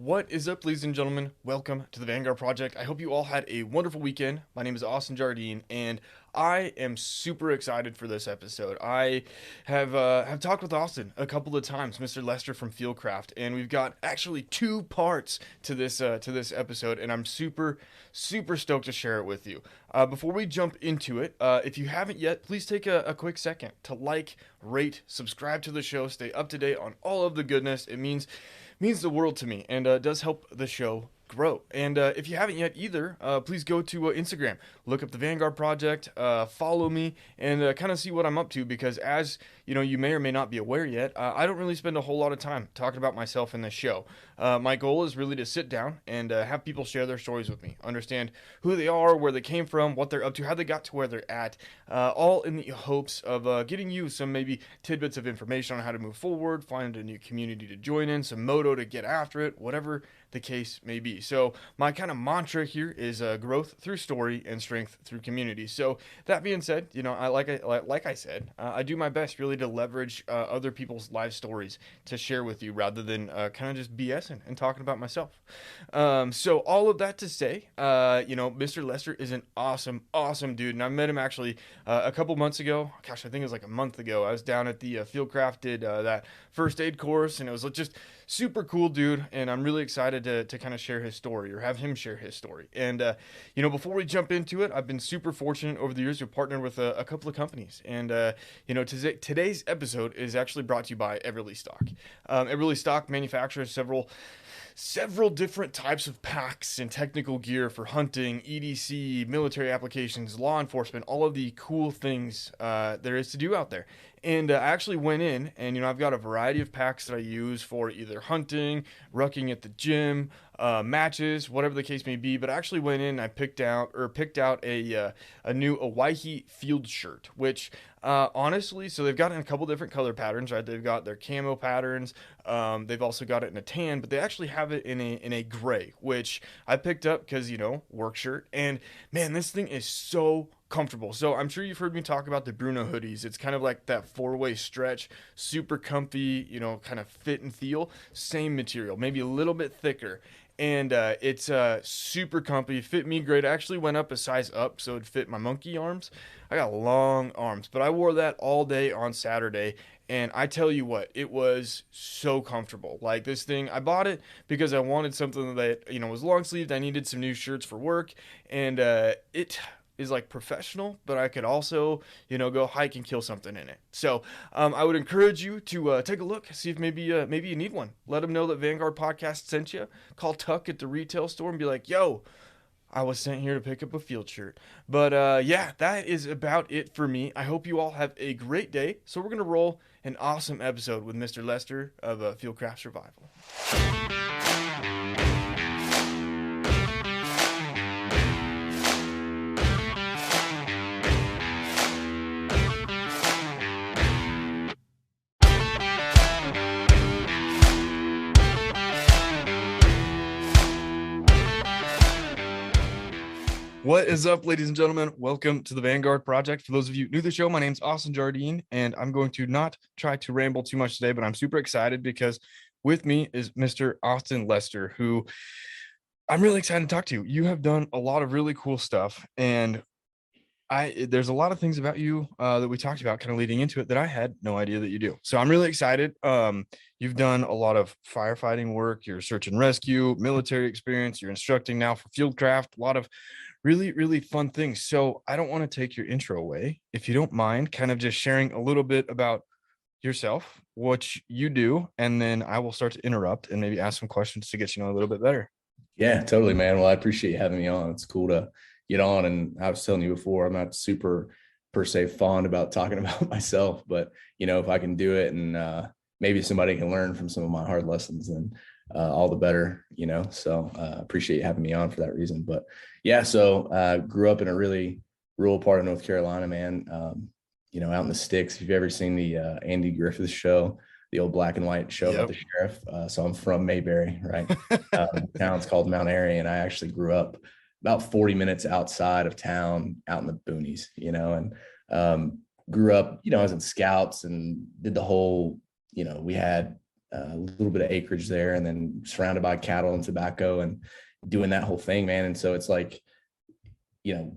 What is up, ladies and gentlemen? Welcome to the Vanguard Project. I hope you all had a wonderful weekend. My name is Austin Jardine, and I am super excited for this episode. I have talked with Austin a couple of times, Mr. Lester from Fieldcraft, and we've got actually two parts to this episode, and I'm super stoked to share it with you. Before we jump into it, if you haven't yet, please take a quick second to like, rate, subscribe to the show, stay up to date on all of the goodness. It means the world to me, and does help the show grow. And if you haven't yet either, please go to Instagram, look up the Vanguard Project, follow me, and kind of see what I'm up to. Because as you know, you may or may not be aware yet, I don't really spend a whole lot of time talking about myself in this show. My goal is really to sit down and have people share their stories with me, understand who they are, where they came from, what they're up to, how they got to where they're at, all in the hopes of getting you some maybe tidbits of information on how to move forward, find a new community to join in, some moto to get after it, whatever the case may be. So my kind of mantra here is growth through story and strength through community. So that being said, you know, like I said, I do my best really to leverage other people's life stories to share with you rather than kind of just BSing and talking about myself. So all of that to say, you know, Mr. Lester is an awesome dude, and I met him actually a couple months ago. Gosh, I think it was like a month ago. I was down at the Fieldcraft, did that first aid course, and it was just super cool dude, and I'm really excited to kind of share his story, or have him share his story. And you know, before we jump into it, I've been super fortunate over the years to partner with a couple of companies, and you know, today's episode is actually brought to you by Eberlestock. Eberlestock manufactures several different types of packs and technical gear for hunting, EDC, military applications, law enforcement, all of the cool things there is to do out there. And I actually went in, and you know, I've got a variety of packs that I use for either hunting, rucking at the gym, matches, whatever the case may be. But I actually went in and I picked out a new Hawaii field shirt, which honestly, so they've got it in a couple different color patterns, right? They've got their camo patterns. They've also got it in a tan, but they actually have it in a gray, which I picked up because, you know, work shirt. And man, this thing is so comfortable. So I'm sure you've heard me talk about the Bruno hoodies. It's kind of like that four-way stretch, super comfy, you know, kind of fit and feel. Same material, maybe a little bit thicker. And it's super comfy, fit me great. I actually went up a size up so it fit my monkey arms. I got long arms, but I wore that all day on Saturday, and I tell you what, it was so comfortable. Like, this thing, I bought it because I wanted something that, you know, was long sleeved. I needed some new shirts for work, and it is like professional, but I could also, you know, go hike and kill something in it. So I would encourage you to take a look, see if maybe you need one. Let them know that Vanguard Podcast sent you. Call Tuck at the retail store and be like, yo, I was sent here to pick up a field shirt. But yeah, that is about it for me. I hope you all have a great day. So we're going to roll an awesome episode with Mr. Lester of Fieldcraft Survival. What is up, ladies and gentlemen? Welcome to the Vanguard Project. For those of you new to the show, my name's Austin Jardine, and I'm going to not try to ramble too much today, but I'm super excited because with me is Mr. Austin Lester, who I'm really excited to talk to. You have done a lot of really cool stuff, and there's a lot of things about you that we talked about kind of leading into it that I had no idea that you do. So I'm really excited. You've done a lot of firefighting work, your search and rescue, military experience, you're instructing now for Fieldcraft, a lot of really fun things. So I don't want to take your intro away. If you don't mind kind of just sharing a little bit about yourself, what you do, and then I will start to interrupt and maybe ask some questions to get you know a little bit better. Yeah, totally, man. Well, I appreciate you having me on. It's cool to get on. And I was telling you before, I'm not super per se fond about talking about myself, but you know, if I can do it and maybe somebody can learn from some of my hard lessons, then all the better, you know. So appreciate you having me on for that reason. But yeah, so grew up in a really rural part of North Carolina, man. You know, out in the sticks. If you've ever seen the Andy Griffith show, the old black and white show about the sheriff. So I'm from Mayberry, right? The town's called Mount Airy, and I actually grew up about 40 minutes outside of town, out in the boonies, you know, and grew up, you know, I was in scouts and did the whole, you know, we had a little bit of acreage there, and then surrounded by cattle and tobacco and doing that whole thing, man. And so it's like, you know,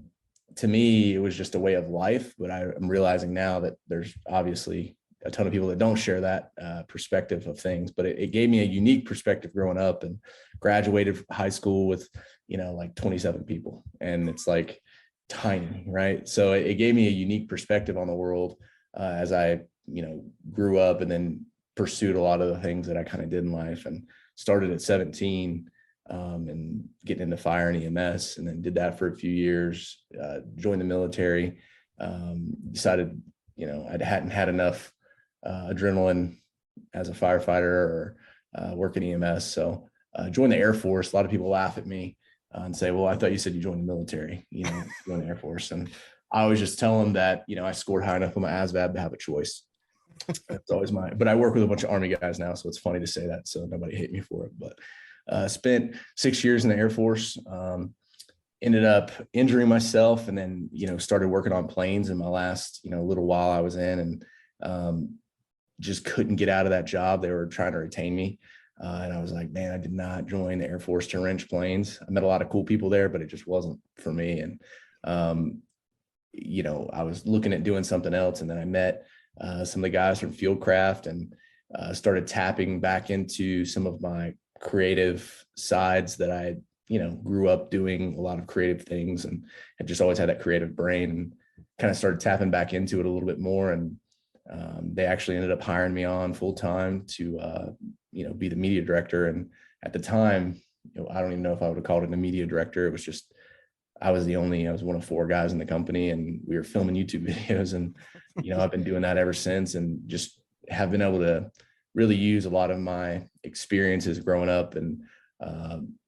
to me, it was just a way of life. But I'm realizing now that there's obviously a ton of people that don't share that perspective of things. But it gave me a unique perspective growing up, and graduated high school with, you know, like 27 people. And it's like tiny, right? So it gave me a unique perspective on the world as I, you know, grew up and then pursued a lot of the things that I kind of did in life, and started at 17 and getting into fire and EMS, and then did that for a few years, joined the military, decided, you know, I hadn't had enough adrenaline as a firefighter or working EMS. So joined the Air Force. A lot of people laugh at me and say, well, I thought you said you joined the military, you know, join the Air Force. And I always just tell them that, you know, I scored high enough on my ASVAB to have a choice. That's always but I work with a bunch of Army guys now, so it's funny to say that, so nobody hate me for it. But spent 6 years in the Air Force, ended up injuring myself, and then, you know, started working on planes in my last, you know, little while I was in, and just couldn't get out of that job. They were trying to retain me. And I was like, man, I did not join the Air Force to wrench planes. I met a lot of cool people there, but it just wasn't for me. And, you know, I was looking at doing something else. And then I met some of the guys from Fieldcraft, and started tapping back into some of my creative sides that I, you know, grew up doing a lot of creative things, and had just always had that creative brain, and kind of started tapping back into it a little bit more. And they actually ended up hiring me on full time to, you know, be the media director. And at the time, you know, I don't even know if I would have called it a media director. It was just, I was one of 4 guys in the company, and we were filming YouTube videos. And, you know, I've been doing that ever since, and just have been able to really use a lot of my experiences growing up, and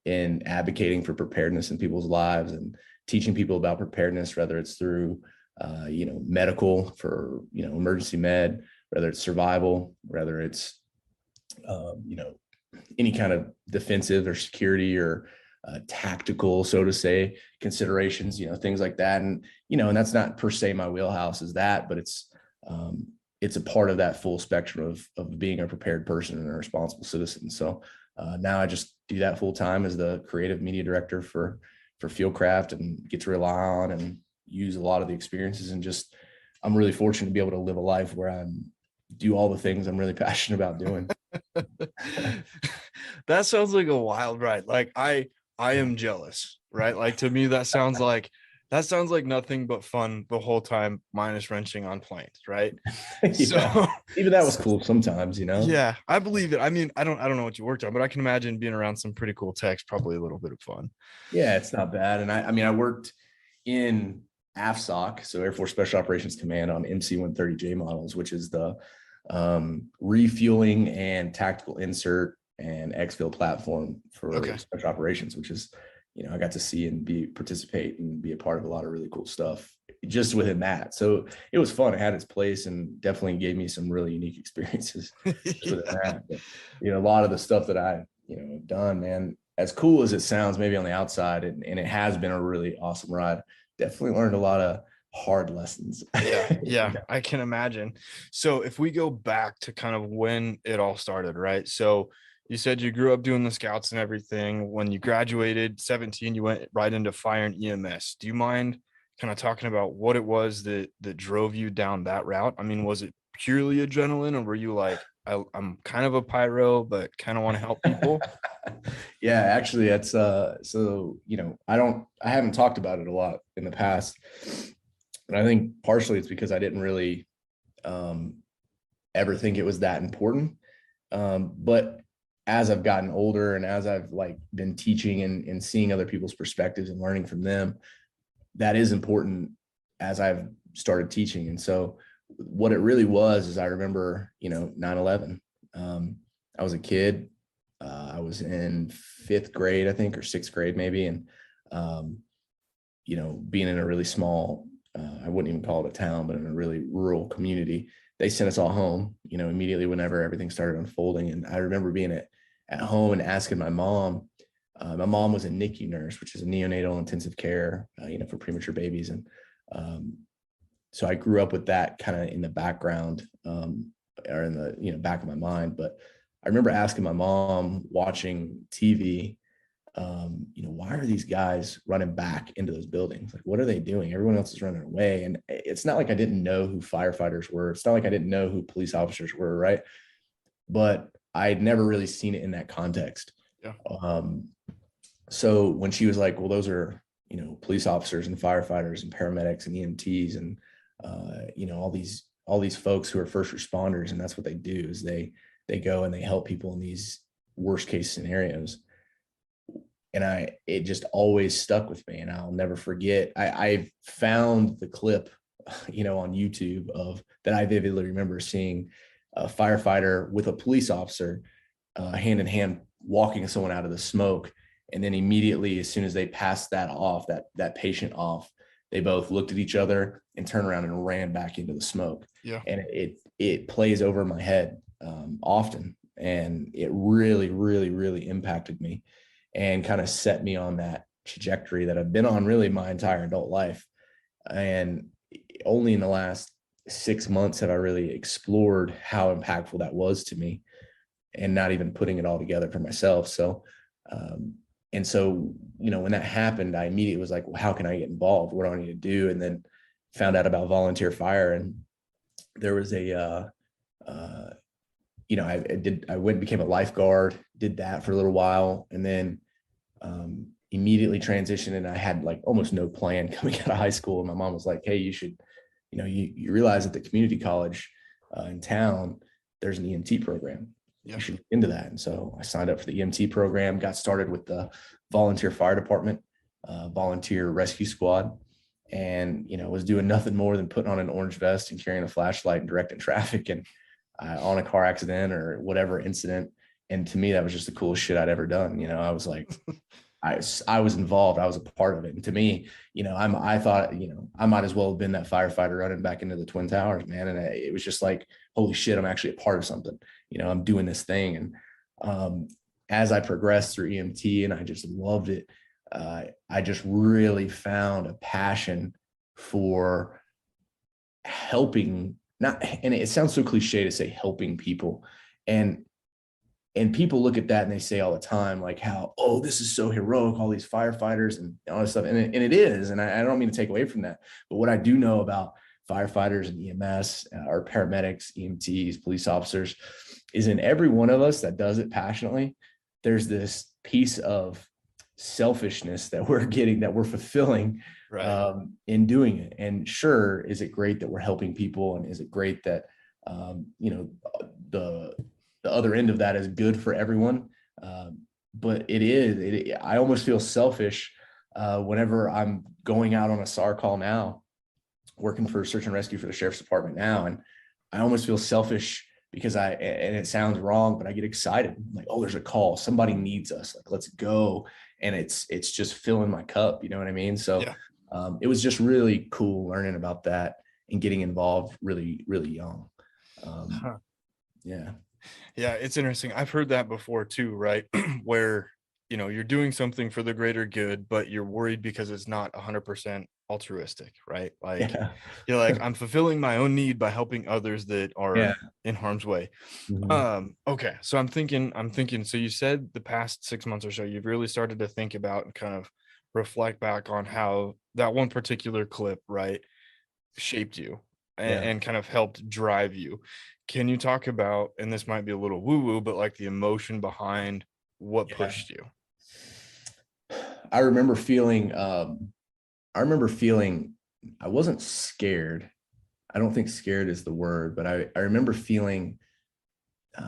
in advocating for preparedness in people's lives, and teaching people about preparedness, whether it's through you know, medical for, you know, emergency med, whether it's survival, whether it's, you know, any kind of defensive or security or tactical, so to say, considerations, you know, things like that. And, you know, and that's not per se my wheelhouse is that, but it's a part of that full spectrum of being a prepared person and a responsible citizen. So now I just do that full time as the creative media director for Fieldcraft, and get to rely on and use a lot of the experiences. And just, I'm really fortunate to be able to live a life where I do all the things I'm really passionate about doing. That sounds like a wild ride. Like I am jealous, right? Like to me, that sounds like nothing but fun the whole time, minus wrenching on planes, right? Yeah. So Even that was cool sometimes, you know? yeah, I believe it. I mean, I don't know what you worked on, but I can imagine being around some pretty cool techs, probably a little bit of fun. Yeah, it's not bad. And I mean, I worked in AFSOC, so Air Force Special Operations Command, on MC-130J models, which is the refueling and tactical insert and exfil platform for special operations, which is, you know, I got to see and participate and be a part of a lot of really cool stuff just within that. So it was fun. It had its place, and definitely gave me some really unique experiences within that. But, you know, a lot of the stuff that I, you know, done, man, as cool as it sounds maybe on the outside, and it has been a really awesome ride, definitely learned a lot of hard lessons. Yeah, I can imagine. So if we go back to kind of when it all started, right? So you said you grew up doing the scouts and everything. When you graduated 17, you went right into fire and EMS. Do you mind kind of talking about what it was that drove you down that route? I mean, was it purely adrenaline, or were you like, I'm kind of a pyro, but kind of want to help people? Yeah, actually, that's so, you know, I haven't talked about it a lot in the past, and I think partially it's because I didn't really ever think it was that important. But as I've gotten older, and as I've like been teaching and seeing other people's perspectives and learning from them, that is important as I've started teaching. And so what it really was is, I remember, you know, 9/11. I was a kid. I was in 5th grade, I think, or 6th grade maybe. And, you know, being in a really small, I wouldn't even call it a town, but in a really rural community, they sent us all home, you know, immediately whenever everything started unfolding. And I remember being at home and asking my mom. My mom was a NICU nurse, which is a neonatal intensive care, you know, for premature babies. And so I grew up with that kind of in the background, or in the, you know, back of my mind. But I remember asking my mom watching TV, why are these guys running back into those buildings? Like, what are they doing? Everyone else is running away. And it's not like I didn't know who firefighters were. It's not like I didn't know who police officers were, right? But I'd never really seen it in that context. Yeah. So when she was like, well, those are, police officers and firefighters and paramedics and EMTs and, all these folks who are first responders. And that's what they do is they go and they help people in these worst case scenarios. And it just always stuck with me, and I'll never forget. I found the clip, on YouTube of that. I vividly remember seeing a firefighter with a police officer, hand in hand, walking someone out of the smoke. And then immediately, as soon as they passed that patient off, they both looked at each other and turned around and ran back into the smoke. Yeah. And it plays over my head often, and it really, really, really impacted me and kind of set me on that trajectory that I've been on really my entire adult life. And only in the last 6 months have I really explored how impactful that was to me, and not even putting it all together for myself. So, and so, when that happened, I immediately was like, well, how can I get involved? What do I need to do? And then found out about volunteer fire. And there was I went and became a lifeguard, did that for a little while, and then immediately transitioned. And I had like almost no plan coming out of high school. And my mom was like, hey, you should, you realize at the community college in town, there's an EMT program. Yeah. You should get into that. And so I signed up for the EMT program, got started with the volunteer fire department, volunteer rescue squad, and, was doing nothing more than putting on an orange vest and carrying a flashlight and directing traffic and on a car accident or whatever incident. And to me, that was just the coolest shit I'd ever done. I was like, I was involved. I was a part of it. And to me, I thought, I might as well have been that firefighter running back into the Twin Towers, man. And it was just like, holy shit, I'm actually a part of something. I'm doing this thing. And as I progressed through EMT and I just loved it, I just really found a passion for helping, and it sounds so cliche to say helping people. And people look at that and they say all the time, like how, oh, this is so heroic, all these firefighters and all this stuff. And it is. And I don't mean to take away from that. But what I do know about firefighters and EMS or paramedics, EMTs, police officers, is in every one of us that does it passionately, there's this piece of selfishness that we're getting, that we're fulfilling in doing it. And sure, is it great that we're helping people? And is it great that, the other end of that is good for everyone? But I almost feel selfish whenever I'm going out on a SAR call now, working for search and rescue for the sheriff's department now. And I almost feel selfish because and it sounds wrong, but I get excited. I'm like, oh, there's a call. Somebody needs us. Like, let's go. And it's just filling my cup. You know what I mean? So it was just really cool learning about that and getting involved really, really young. Yeah. Yeah, it's interesting. I've heard that before too, right? Where, you're doing something for the greater good, but you're worried because it's not 100% altruistic, right? Like you're like, I'm fulfilling my own need by helping others that are in harm's way. Mm-hmm. Okay. So I'm thinking, so you said the past 6 months or so, you've really started to think about and kind of reflect back on how that one particular clip, right, shaped you and kind of helped drive you. Can you talk about, and this might be a little woo-woo, but like the emotion behind what pushed you? I remember feeling, I wasn't scared. I don't think scared is the word, but I remember feeling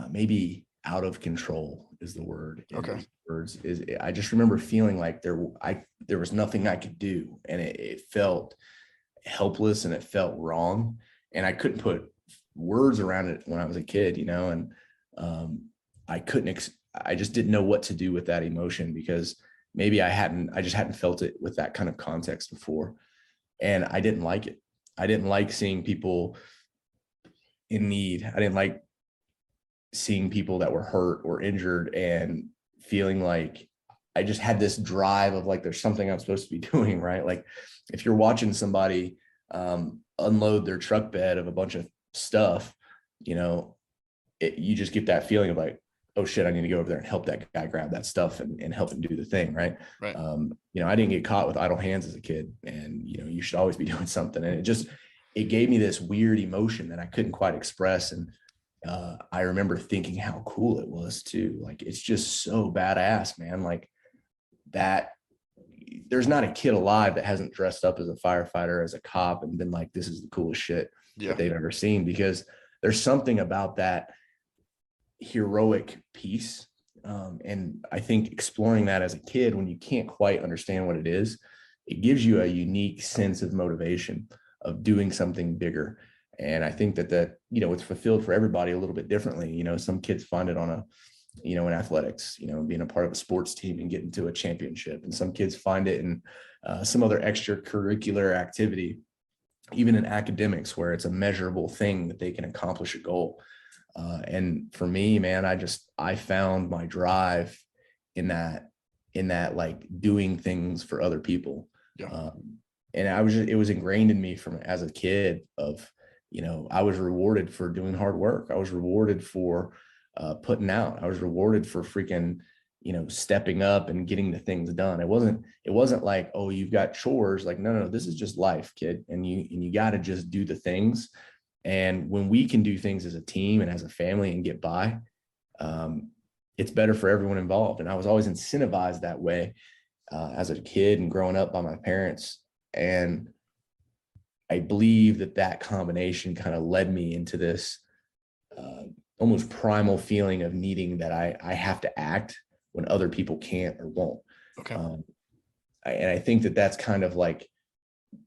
maybe out of control is the word. Okay. I just remember feeling like there was nothing I could do, and it felt helpless and it felt wrong, and I couldn't put words around it when I was a kid, and I just didn't know what to do with that emotion, because maybe I just hadn't felt it with that kind of context before. And I didn't like it. I didn't like seeing people in need. I didn't like seeing people that were hurt or injured and feeling like I just had this drive of like, there's something I'm supposed to be doing, right? Like if you're watching somebody unload their truck bed of a bunch of stuff, you just get that feeling of like, oh shit, I need to go over there and help that guy grab that stuff and help him do the thing. Right. Right. I didn't get caught with idle hands as a kid, and, you should always be doing something. And it gave me this weird emotion that I couldn't quite express. And I remember thinking how cool it was too. Like, it's just so badass, man. Like that, there's not a kid alive that hasn't dressed up as a firefighter, as a cop, and been like, this is the coolest shit that they've ever seen, because there's something about that heroic piece. And I think exploring that as a kid, when you can't quite understand what it is, it gives you a unique sense of motivation of doing something bigger. And I think that it's fulfilled for everybody a little bit differently. Some kids find it on in athletics, being a part of a sports team and getting to a championship. And some kids find it in some other extracurricular activity, even in academics, where it's a measurable thing that they can accomplish a goal. And for me, man, I found my drive in that like doing things for other people. Yeah. And it was ingrained in me from as a kid of, I was rewarded for doing hard work. I was rewarded for putting out. I was rewarded for freaking, stepping up and getting the things done. It wasn't like, oh, you've got chores. Like, no, this is just life, kid. And you got to just do the things. And when we can do things as a team and as a family and get by, it's better for everyone involved. And I was always incentivized that way as a kid and growing up by my parents. And I believe that combination kind of led me into this almost primal feeling of needing that I have to act when other people can't or won't. Okay. And I think that's kind of like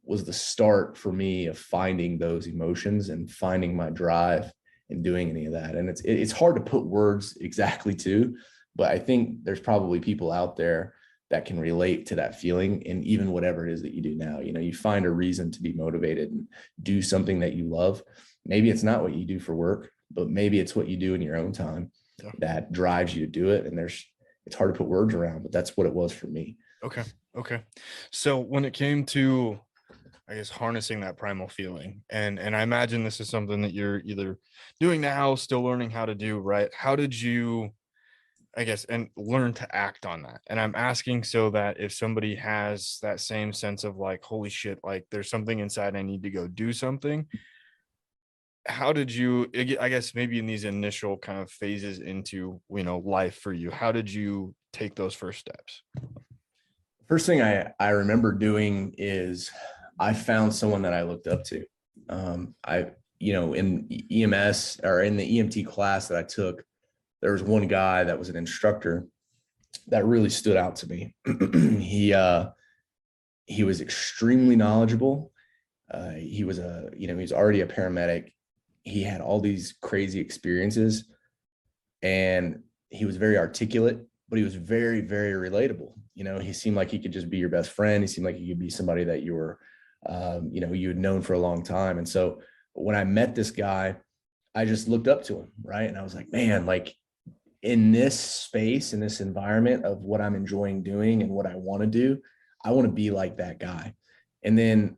was the start for me of finding those emotions and finding my drive and doing any of that. And it's hard to put words exactly to, but I think there's probably people out there that can relate to that feeling. And even whatever it is that you do now, you find a reason to be motivated and do something that you love. Maybe it's not what you do for work, but maybe it's what you do in your own time that drives you to do it. And it's hard to put words around, but that's what it was for me. Okay. So when it came to, I guess, harnessing that primal feeling, and I imagine this is something that you're either doing now, still learning how to do, right? How did you, I guess, and learn to act on that? And I'm asking so that if somebody has that same sense of like, holy shit, like there's something inside, I need to go do something. How did you, I guess, maybe in these initial kind of phases into, life for you, how did you take those first steps? First thing I remember doing is I found someone that I looked up to. In EMS or in the EMT class that I took, there was one guy that was an instructor that really stood out to me. He was extremely knowledgeable. He was already a paramedic. He had all these crazy experiences, and he was very articulate, but he was very, very relatable. He seemed like he could just be your best friend. He seemed like he could be somebody that you were, you had known for a long time. And so when I met this guy, I just looked up to him. Right. And I was like, man, like in this space, in this environment of what I'm enjoying doing and what I want to do, I want to be like that guy. And then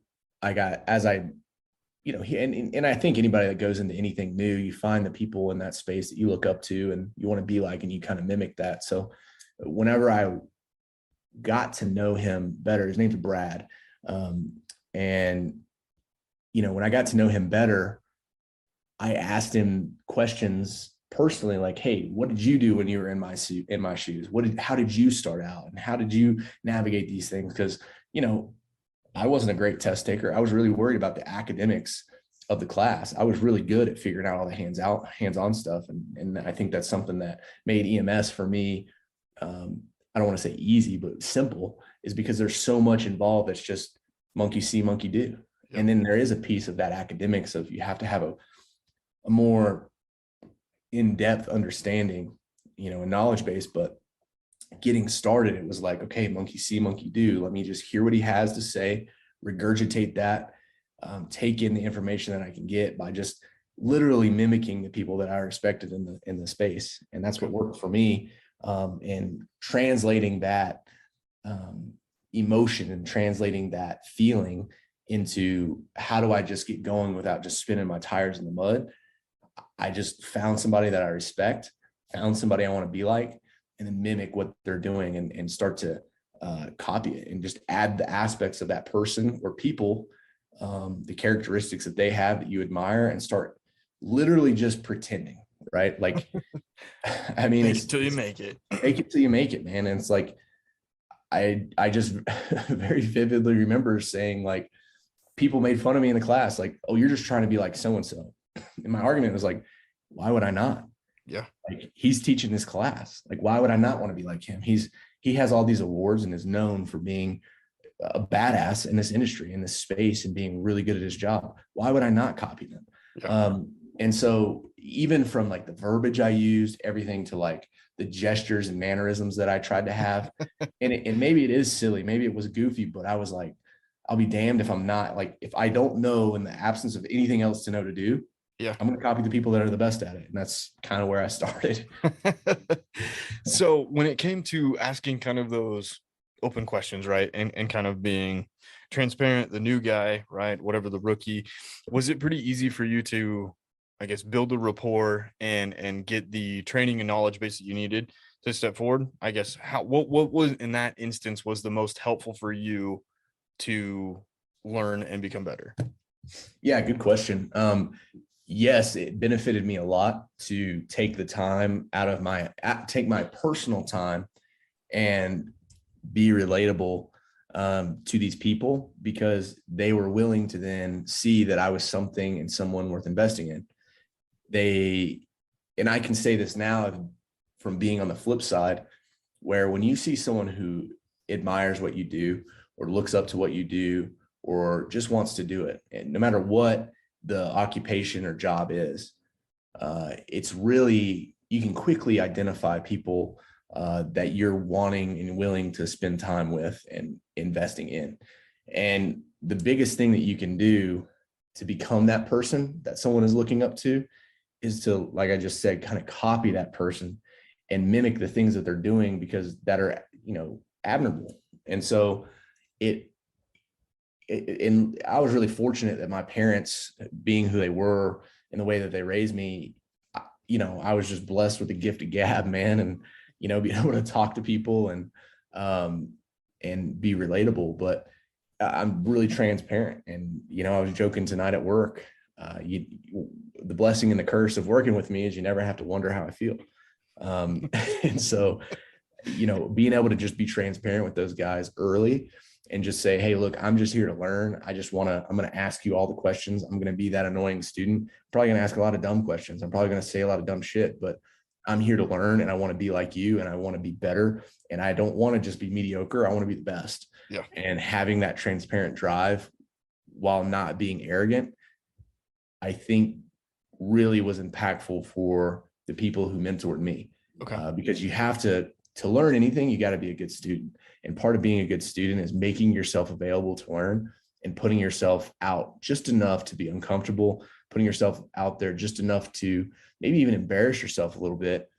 and I think anybody that goes into anything new, you find the people in that space that you look up to and you want to be like, and you kind of mimic that. So whenever I got to know him better, his name's Brad. When I got to know him better, I asked him questions personally, like, hey, what did you do when you were in my shoes? How did you start out? And how did you navigate these things? Because, I wasn't a great test taker. I was really worried about the academics of the class. I was really good at figuring out all the hands-on stuff. And I think that's something that made EMS for me, I don't want to say easy, but simple, is because there's so much involved that's just monkey see, monkey do. Yep. And then there is a piece of that academics of you have to have a more in-depth understanding, a knowledge base, but getting started, it was like, okay, monkey see, monkey do. Let me just hear what he has to say, regurgitate that, take in the information that I can get by just literally mimicking the people that I respected in the space. And that's what worked for me. And translating that emotion and translating that feeling into how do I just get going without just spinning my tires in the mud. I just found somebody that I respect, found somebody I want to be like, and then mimic what they're doing and start to copy it and just add the aspects of that person or people, the characteristics that they have that you admire, and start literally just pretending, right? Like, I mean, Fake it till you make it. fake it till you make it, man. And it's like, I just very vividly remember saying, like, people made fun of me in the class, like, oh, you're just trying to be like so-and-so. And my argument was like, why would I not? Yeah. Like, he's teaching this class. Like, why would I not want to be like him? He has all these awards and is known for being a badass in this industry, in this space, and being really good at his job. Why would I not copy them? Yeah. And so even from like the verbiage I used, everything to like the gestures and mannerisms that I tried to have, and maybe it is silly, maybe it was goofy, but I was like, I'll be damned if I'm not, like, if I don't know in the absence of anything else to know to do, Yeah. I'm going to copy the people that are the best at it. And that's kind of where I started. So when it came to asking kind of those open questions, right, and kind of being transparent, the new guy, right, whatever, the rookie, was it pretty easy for you to, I guess, build a rapport and get the training and knowledge base that you needed to step forward? I guess, what was in that instance was the most helpful for you to learn and become better? Yeah, good question. Yes, it benefited me a lot to take the time out of take my personal time and be relatable to these people, because they were willing to then see that I was something and someone worth investing in. And I can say this now from being on the flip side, where when you see someone who admires what you do or looks up to what you do or just wants to do it, and no matter what the occupation or job is, it's really, you can quickly identify people that you're wanting and willing to spend time with and investing in. And the biggest thing that you can do to become that person that someone is looking up to is to, like I just said, kind of copy that person and mimic the things that they're doing, because that are, admirable. And so and I was really fortunate that my parents, being who they were and the way that they raised me, I was just blessed with the gift of gab, man. And, being able to talk to people and be relatable. But I'm really transparent. And, I was joking tonight at work. The blessing and the curse of working with me is you never have to wonder how I feel. And so, being able to just be transparent with those guys early and just say, hey, look, I'm just here to learn. I'm going to ask you all the questions. I'm going to be that annoying student. I'm probably going to ask a lot of dumb questions. I'm probably going to say a lot of dumb shit, but I'm here to learn, and I want to be like you, and I want to be better. And I don't want to just be mediocre. I want to be the best. Yeah. And having that transparent drive while not being arrogant, I think really was impactful for the people who mentored me. Okay. Because you have to learn anything, you got to be a good student. And part of being a good student is making yourself available to learn and putting yourself out just enough to be uncomfortable, putting yourself out there just enough to maybe even embarrass yourself a little bit,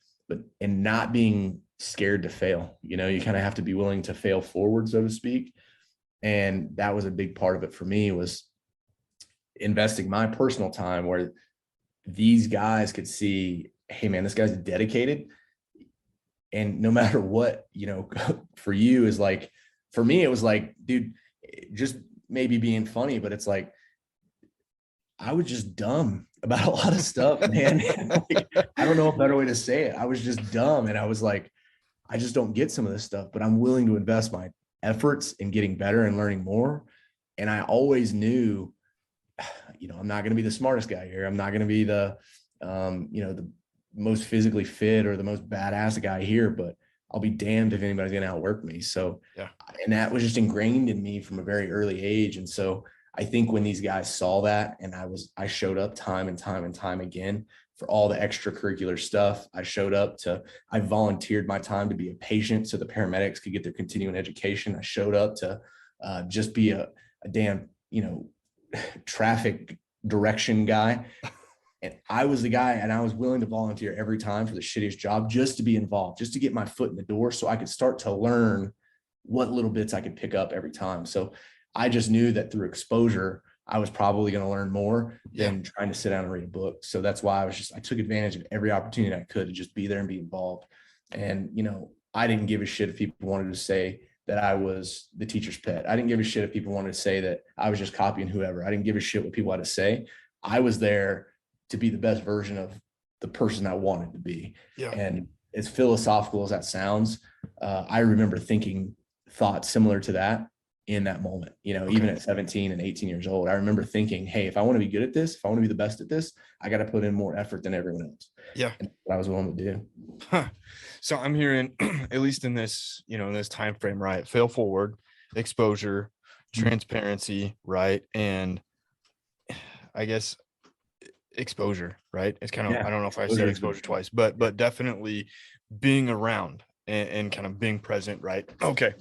and not being scared to fail. You kind of have to be willing to fail forward, so to speak. And that was a big part of it for me, was investing my personal time where these guys could see, hey man, this guy's dedicated. And no matter what, for you is like, for me, it was like, dude, just maybe being funny, but it's like, I was just dumb about a lot of stuff, man. Like, I don't know a better way to say it. I was just dumb. And I was like, I just don't get some of this stuff, but I'm willing to invest my efforts in getting better and learning more. And I always knew, I'm not going to be the smartest guy here. I'm not going to be the most physically fit or the most badass guy here, but I'll be damned if anybody's going to outwork me. So, yeah. And that was just ingrained in me from a very early age. And so I think when these guys saw that, and I showed up time and time and time again for all the extracurricular stuff. I volunteered my time to be a patient so the paramedics could get their continuing education. I showed up to just be a damn, traffic direction guy. And I was the guy, and I was willing to volunteer every time for the shittiest job just to be involved, just to get my foot in the door so I could start to learn what little bits I could pick up every time. So I just knew that through exposure, I was probably going to learn more than trying to sit down and read a book. So that's why I took advantage of every opportunity I could to just be there and be involved. And, I didn't give a shit if people wanted to say that I was the teacher's pet. I didn't give a shit if people wanted to say that I was just copying whoever. I didn't give a shit what people had to say. I was there to be the best version of the person I wanted to be. Yeah. And as philosophical as that sounds, I remember thinking thoughts similar to that in that moment, even at 17 and 18 years old. I remember thinking, hey, if I want to be good at this, if I want to be the best at this, I got to put in more effort than everyone else. Yeah. And that's what I was willing to do. Huh. So I'm hearing, at least in this, in this time frame, right? Fail forward, exposure, transparency, right? And I guess exposure, right? It's kind of, I don't know if I said exposure twice, but definitely being around and kind of being present, right? Okay.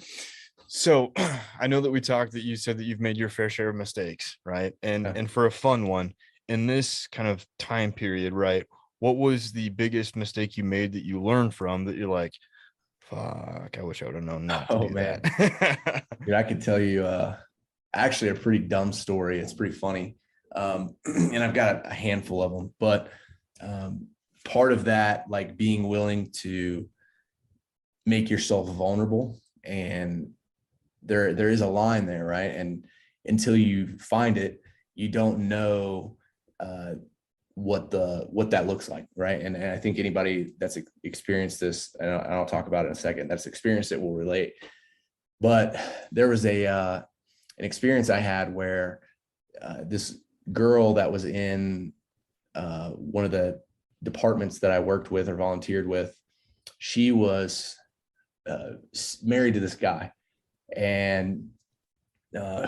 So I know that we talked that you said that you've made your fair share of mistakes, right? And for a fun one in this kind of time period, right? What was the biggest mistake you made that you learned from that you're like, fuck, I wish I would have known not to do that. Dude, I could tell you actually a pretty dumb story. It's pretty funny. And I've got a handful of them, but part of that, like being willing to make yourself vulnerable, and there is a line there, right? And until you find it, you don't know what that looks like, right? And I think anybody that's experienced this, and I'll talk about it in a second, that's experienced it will relate. But there was an experience I had where this girl that was in one of the departments that I worked with or volunteered with, she was married to this guy, and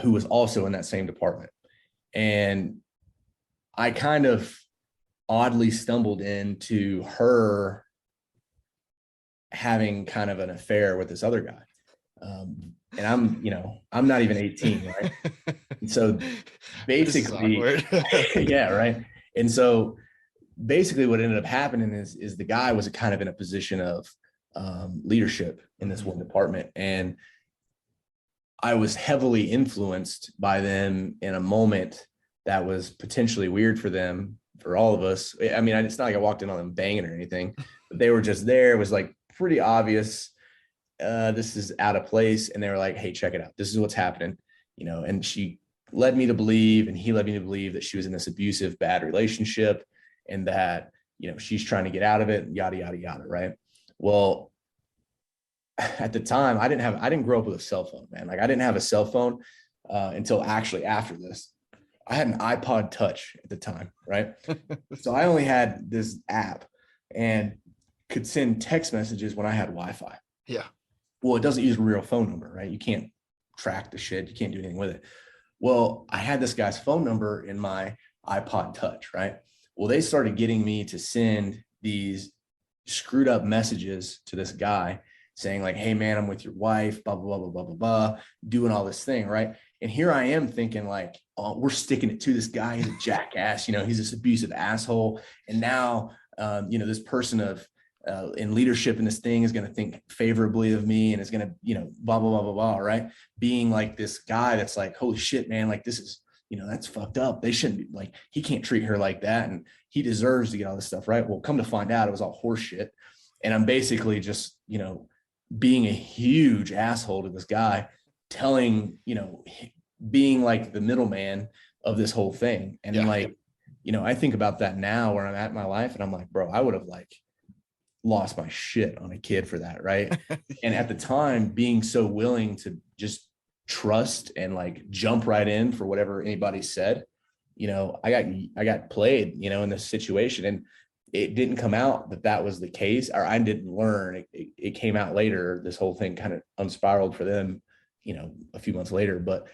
who was also in that same department. And I kind of oddly stumbled into her having kind of an affair with this other guy. And I'm not even 18, right? And so basically, yeah, right. And so basically what ended up happening is the guy was kind of in a position of leadership in this one department. And I was heavily influenced by them in a moment that was potentially weird for them, for all of us. I mean, it's not like I walked in on them banging or anything, but they were just there. It was like pretty obvious. This is out of place. And they were like, hey, check it out. This is what's happening, and she led me to believe, and he led me to believe that she was in this abusive, bad relationship, and that, she's trying to get out of it, yada, yada, yada. Right. Well, at the time I didn't grow up with a cell phone, man. Like I didn't have a cell phone until actually after this. I had an iPod Touch at the time. Right. So I only had this app and could send text messages when I had Wi-Fi. Yeah. Well, it doesn't use a real phone number, right? You can't track the shit. You can't do anything with it. Well, I had this guy's phone number in my iPod Touch, right? Well, they started getting me to send these screwed up messages to this guy saying like, hey man, I'm with your wife, blah, blah, blah, blah, blah, blah, doing all this thing, right? And here I am thinking like, oh, we're sticking it to this guy. He's a jackass, he's this abusive asshole. And now, this person of in leadership in this thing is going to think favorably of me and is going to, blah, blah, blah, blah, blah, right? Being like this guy that's like, holy shit, man, like this is, that's fucked up. They shouldn't be like, he can't treat her like that. And he deserves to get all this stuff, right? Well, come to find out, it was all horseshit. And I'm basically just, being a huge asshole to this guy, telling, being like the middleman of this whole thing. And I think about that now where I'm at in my life and I'm like, bro, I would have like lost my shit on a kid for that. Right. And at the time being so willing to just trust and like jump right in for whatever anybody said, I got played, in this situation, and it didn't come out that was the case, or I didn't learn. It came out later. This whole thing kind of unspiraled for them, a few months later, but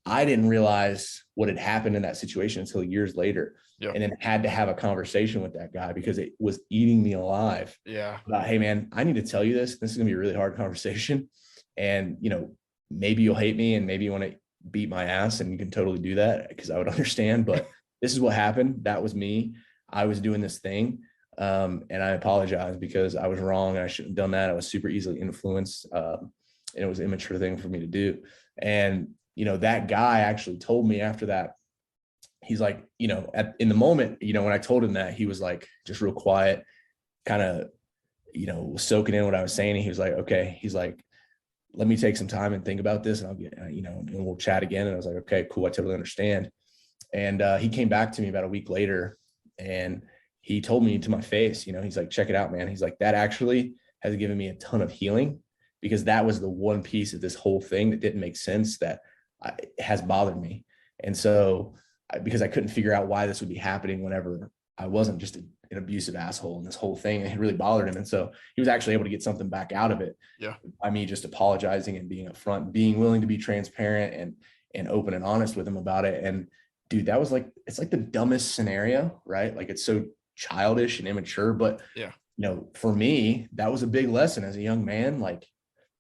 I didn't realize what had happened in that situation until years later. Yeah. And then had to have a conversation with that guy because it was eating me alive. Yeah. About, hey man, I need to tell you this. This is gonna be a really hard conversation. And, maybe you'll hate me and maybe you want to beat my ass, and you can totally do that because I would understand, but this is what happened. That was me. I was doing this thing. And I apologize because I was wrong. And I shouldn't have done that. I was super easily influenced. And it was an immature thing for me to do. And, that guy actually told me after that he's like, in the moment, when I told him that, he was like, just real quiet, kind of, was soaking in what I was saying. And he was like, okay. He's like, let me take some time and think about this, and I'll get, and we'll chat again. And I was like, okay, cool. I totally understand. And he came back to me about a week later, and he told me to my face, he's like, check it out, man. He's like, that actually has given me a ton of healing, because that was the one piece of this whole thing that didn't make sense, that has bothered me. And so, because I couldn't figure out why this would be happening whenever I wasn't just an abusive asshole, and this whole thing, it really bothered him. And so he was actually able to get something back out of it. Yeah. By me just apologizing and being upfront, being willing to be transparent and open and honest with him about it. And dude, that was like, it's like the dumbest scenario, right? Like, it's so childish and immature, but yeah, for me, that was a big lesson as a young man. Like,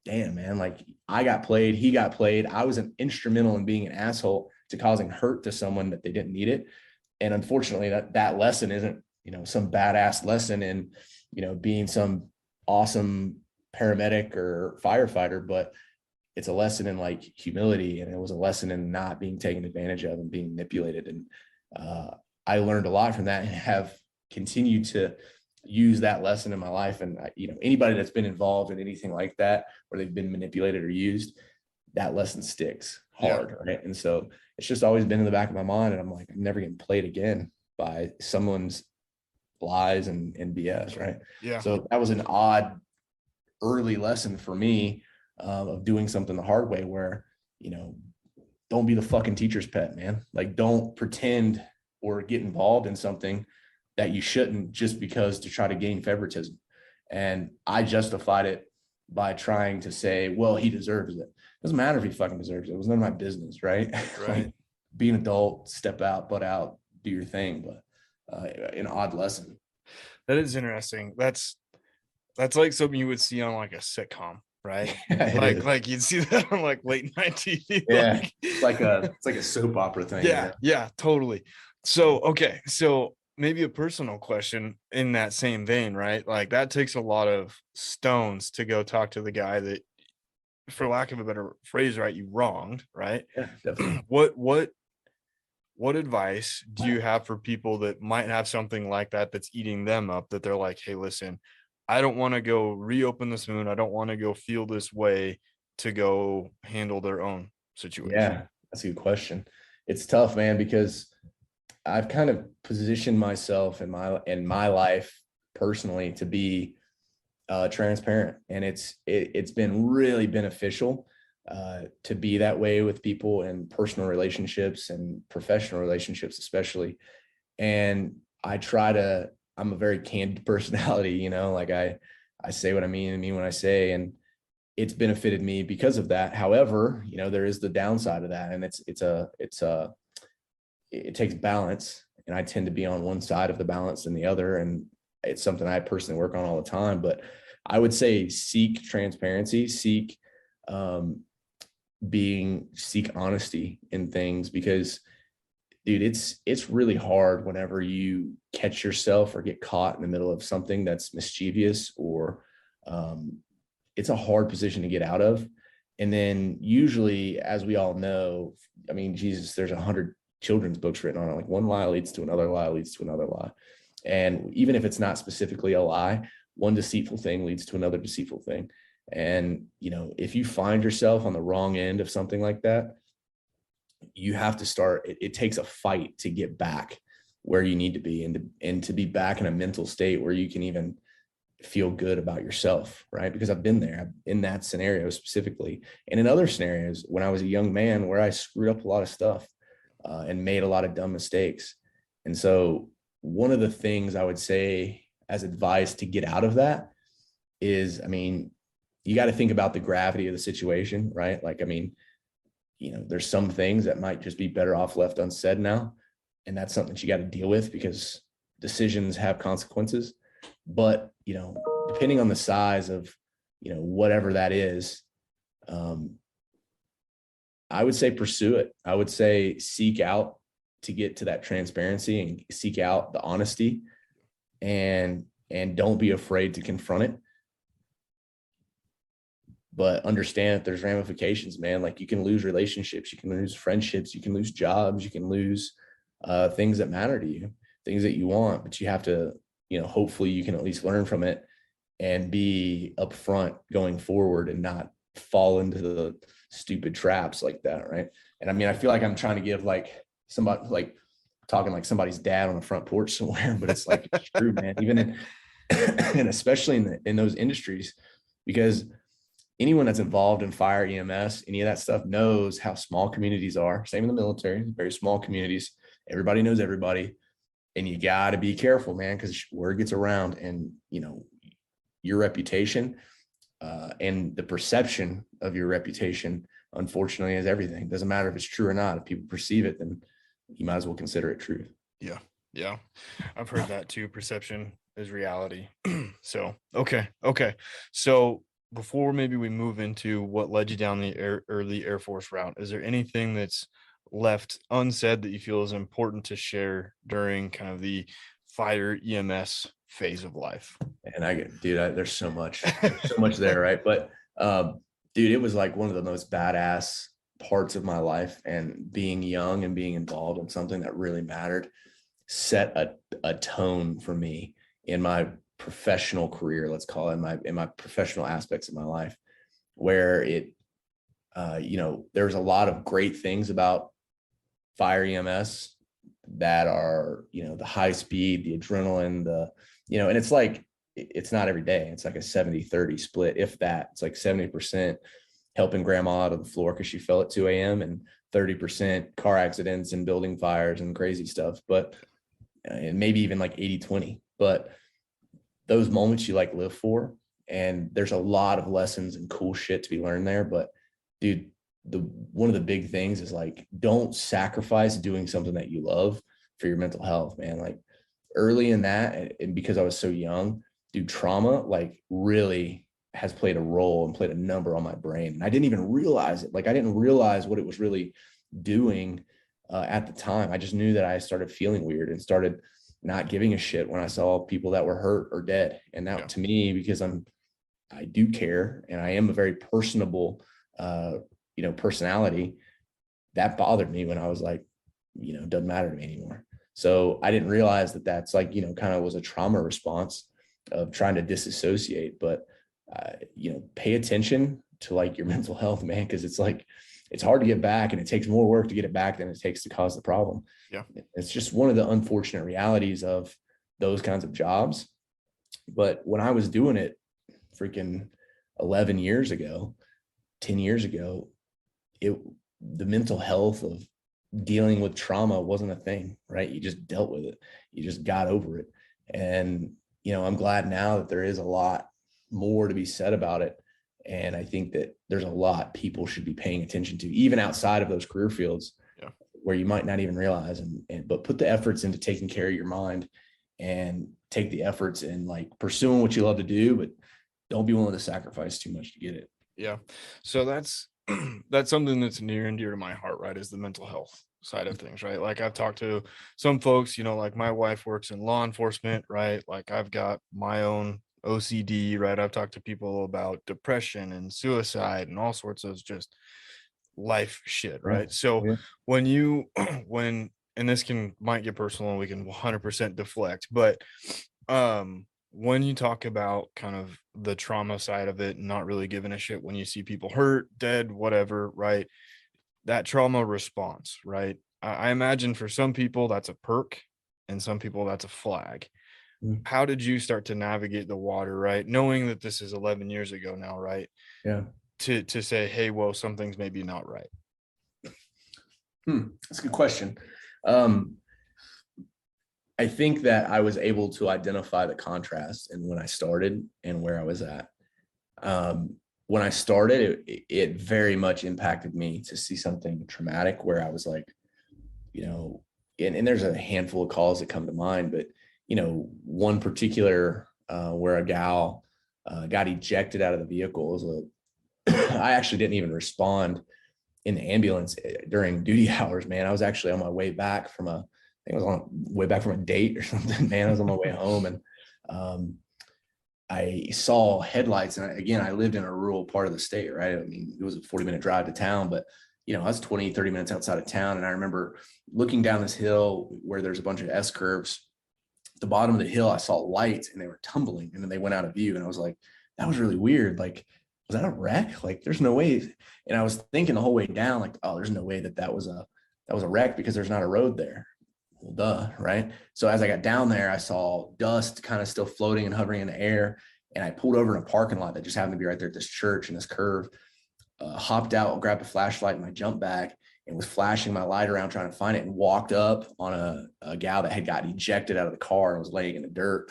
damn, man, like, I got played, he got played. I was an instrumental in being an asshole to causing hurt to someone that they didn't need it. And unfortunately, that lesson isn't, some badass lesson in, being some awesome paramedic or firefighter, but it's a lesson in like humility. And it was a lesson in not being taken advantage of and being manipulated. And I learned a lot from that, and have continued to use that lesson in my life. And anybody that's been involved in anything like that, where they've been manipulated or used, that lesson sticks hard. Yeah. Right. And so it's just always been in the back of my mind. And I'm like, I'm never getting played again by someone's lies and BS. Right. Yeah. So that was an odd early lesson for me, of doing something the hard way, where, don't be the fucking teacher's pet, man. Like, don't pretend or get involved in something that you shouldn't, just because to try to gain favoritism. And I justified it by trying to say, well, he deserves it. Doesn't matter if he fucking deserves it. It was none of my business. Right. Right. Like, be an adult, step out, butt out, do your thing. But an odd lesson. That is interesting. That's like something you would see on like a sitcom, right? like you'd see that on like late night TV. Yeah. It's like a soap opera thing. Yeah, totally. So, okay. So maybe a personal question in that same vein, right? Like, that takes a lot of stones to go talk to the guy that, for lack of a better phrase, right, you wronged, right? Yeah, definitely. What advice do you have for people that might have something like that that's eating them up, that they're like, hey, listen, I don't want to go reopen this wound. I don't want to go feel this way, to go handle their own situation? Yeah, that's a good question. It's tough, man, because I've kind of positioned myself in my life personally to be transparent, and it's been really beneficial to be that way with people in personal relationships and professional relationships, especially. And I'm a very candid personality, like I say what I mean what I say, and it's benefited me because of that. However, there is the downside of that, and it takes balance, and I tend to be on one side of the balance than the other. And it's something I personally work on all the time, but I would say seek transparency, seek honesty in things, because dude, it's really hard whenever you catch yourself or get caught in the middle of something that's mischievous, or it's a hard position to get out of. And then usually, as we all know, I mean, Jesus, there's 100 children's books written on it. Like, one lie leads to another lie, leads to another lie. And even if it's not specifically a lie, one deceitful thing leads to another deceitful thing. And, if you find yourself on the wrong end of something like that, you have to start, it takes a fight to get back where you need to be, and to be back in a mental state where you can even feel good about yourself, right? Because I've been there in that scenario specifically, and in other scenarios when I was a young man where I screwed up a lot of stuff and made a lot of dumb mistakes. And so one of the things I would say as advice to get out of that is, I mean, you got to think about the gravity of the situation, right? Like, I mean, there's some things that might just be better off left unsaid now. And that's something that you got to deal with, because decisions have consequences. But, depending on the size of, whatever that is, I would say pursue it. I would say seek out to get to that transparency, and seek out the honesty, and don't be afraid to confront it. But understand that there's ramifications, man. Like, you can lose relationships, you can lose friendships, you can lose jobs, you can lose things that matter to you, things that you want, but you have to, hopefully you can at least learn from it and be upfront going forward and not fall into the stupid traps like that. Right. And I mean, I feel like I'm trying to give like somebody like talking like somebody's dad on the front porch somewhere, but it's like, it's true, man, even in, and especially in those industries, because anyone that's involved in fire, EMS, any of that stuff knows how small communities are. Same in the military, very small communities. Everybody knows everybody. And you got to be careful, man, because word gets around, and, your reputation and the perception of your reputation, unfortunately, is everything. Doesn't matter if it's true or not. If people perceive it, then you might as well consider it truth. Yeah. Yeah. I've heard that too. Perception is reality. So, okay. So before maybe we move into what led you down the early Air Force route, is there anything that's left unsaid that you feel is important to share during kind of the fire EMS phase of life? And there's so much there. Right. But, dude, it was like one of the most badass parts of my life, and being young and being involved in something that really mattered set a tone for me in my professional career, let's call it, in my professional aspects of my life, where it, there's a lot of great things about fire EMS that are, the high speed, the adrenaline, and it's like, it's not every day. It's like a 70-30 split. If that, it's like 70% helping grandma out of the floor because she fell at 2 a.m. and 30% car accidents and building fires and crazy stuff. But and maybe even like 80-20, but those moments you like live for. And there's a lot of lessons and cool shit to be learned there. But dude, one of the big things is like, don't sacrifice doing something that you love for your mental health, man. Like early in that, and because I was so young, dude, trauma like really has played a role and played a number on my brain. And I didn't even realize it. Like I didn't realize what it was really doing at the time. I just knew that I started feeling weird and started not giving a shit when I saw people that were hurt or dead. And that, to me, because I do care and I am a very personable, personality, that bothered me when I was like, doesn't matter to me anymore. So I didn't realize that that's like, kind of was a trauma response of trying to disassociate. But, pay attention to like your mental health, man, because it's like, it's hard to get back, and it takes more work to get it back than it takes to cause the problem. Yeah. It's just one of the unfortunate realities of those kinds of jobs. But when I was doing it freaking 11 years ago, 10 years ago, the mental health of dealing with trauma wasn't a thing, right? You just dealt with it. You just got over it. And, I'm glad now that there is a lot more to be said about it. And I think that there's a lot people should be paying attention to, even outside of those career fields, where you might not even realize, but put the efforts into taking care of your mind, and take the efforts in like pursuing what you love to do, but don't be willing to sacrifice too much to get it. Yeah. So that's something that's near and dear to my heart, right? Is the mental health side of things, right? Like I've talked to some folks, like my wife works in law enforcement, right? Like I've got my own OCD, right? I've talked to people about depression and suicide and all sorts of just life shit, right? So when and this might get personal and we can 100% deflect, but when you talk about kind of the trauma side of it, not really giving a shit when you see people hurt, dead, whatever, right? That trauma response, right? I imagine for some people that's a perk and some people that's a flag. How did you start to navigate the water, right? Knowing that this is 11 years ago now, right? Yeah. To say, hey, well, some things maybe not right. That's a good question. I think that I was able to identify the contrast and when I started and where I was at. When I started, it very much impacted me to see something traumatic where I was like, and there's a handful of calls that come to mind, but, one particular where a gal got ejected out of the vehicle. I actually didn't even respond in the ambulance during duty hours, man. I was actually on my way back from I think I was on way back from a date or something, man. I was on my way home, and I saw headlights. And again, I lived in a rural part of the state, right? I mean, it was a 40-minute drive to town, but I was 20, 30 minutes outside of town. And I remember looking down this hill where there's a bunch of S curves. At the bottom of the hill, I saw lights and they were tumbling and then they went out of view. And I was like, that was really weird. Like, was that a wreck? Like, there's no way. And I was thinking the whole way down, like, oh, there's no way that was a wreck because there's not a road there. Well, duh, right? So as I got down there, I saw dust kind of still floating and hovering in the air. And I pulled over in a parking lot that just happened to be right there at this church and this curve. Hopped out, grabbed a flashlight in my jump bag and was flashing my light around trying to find it, and walked up on a gal that had gotten ejected out of the car and was laying in the dirt.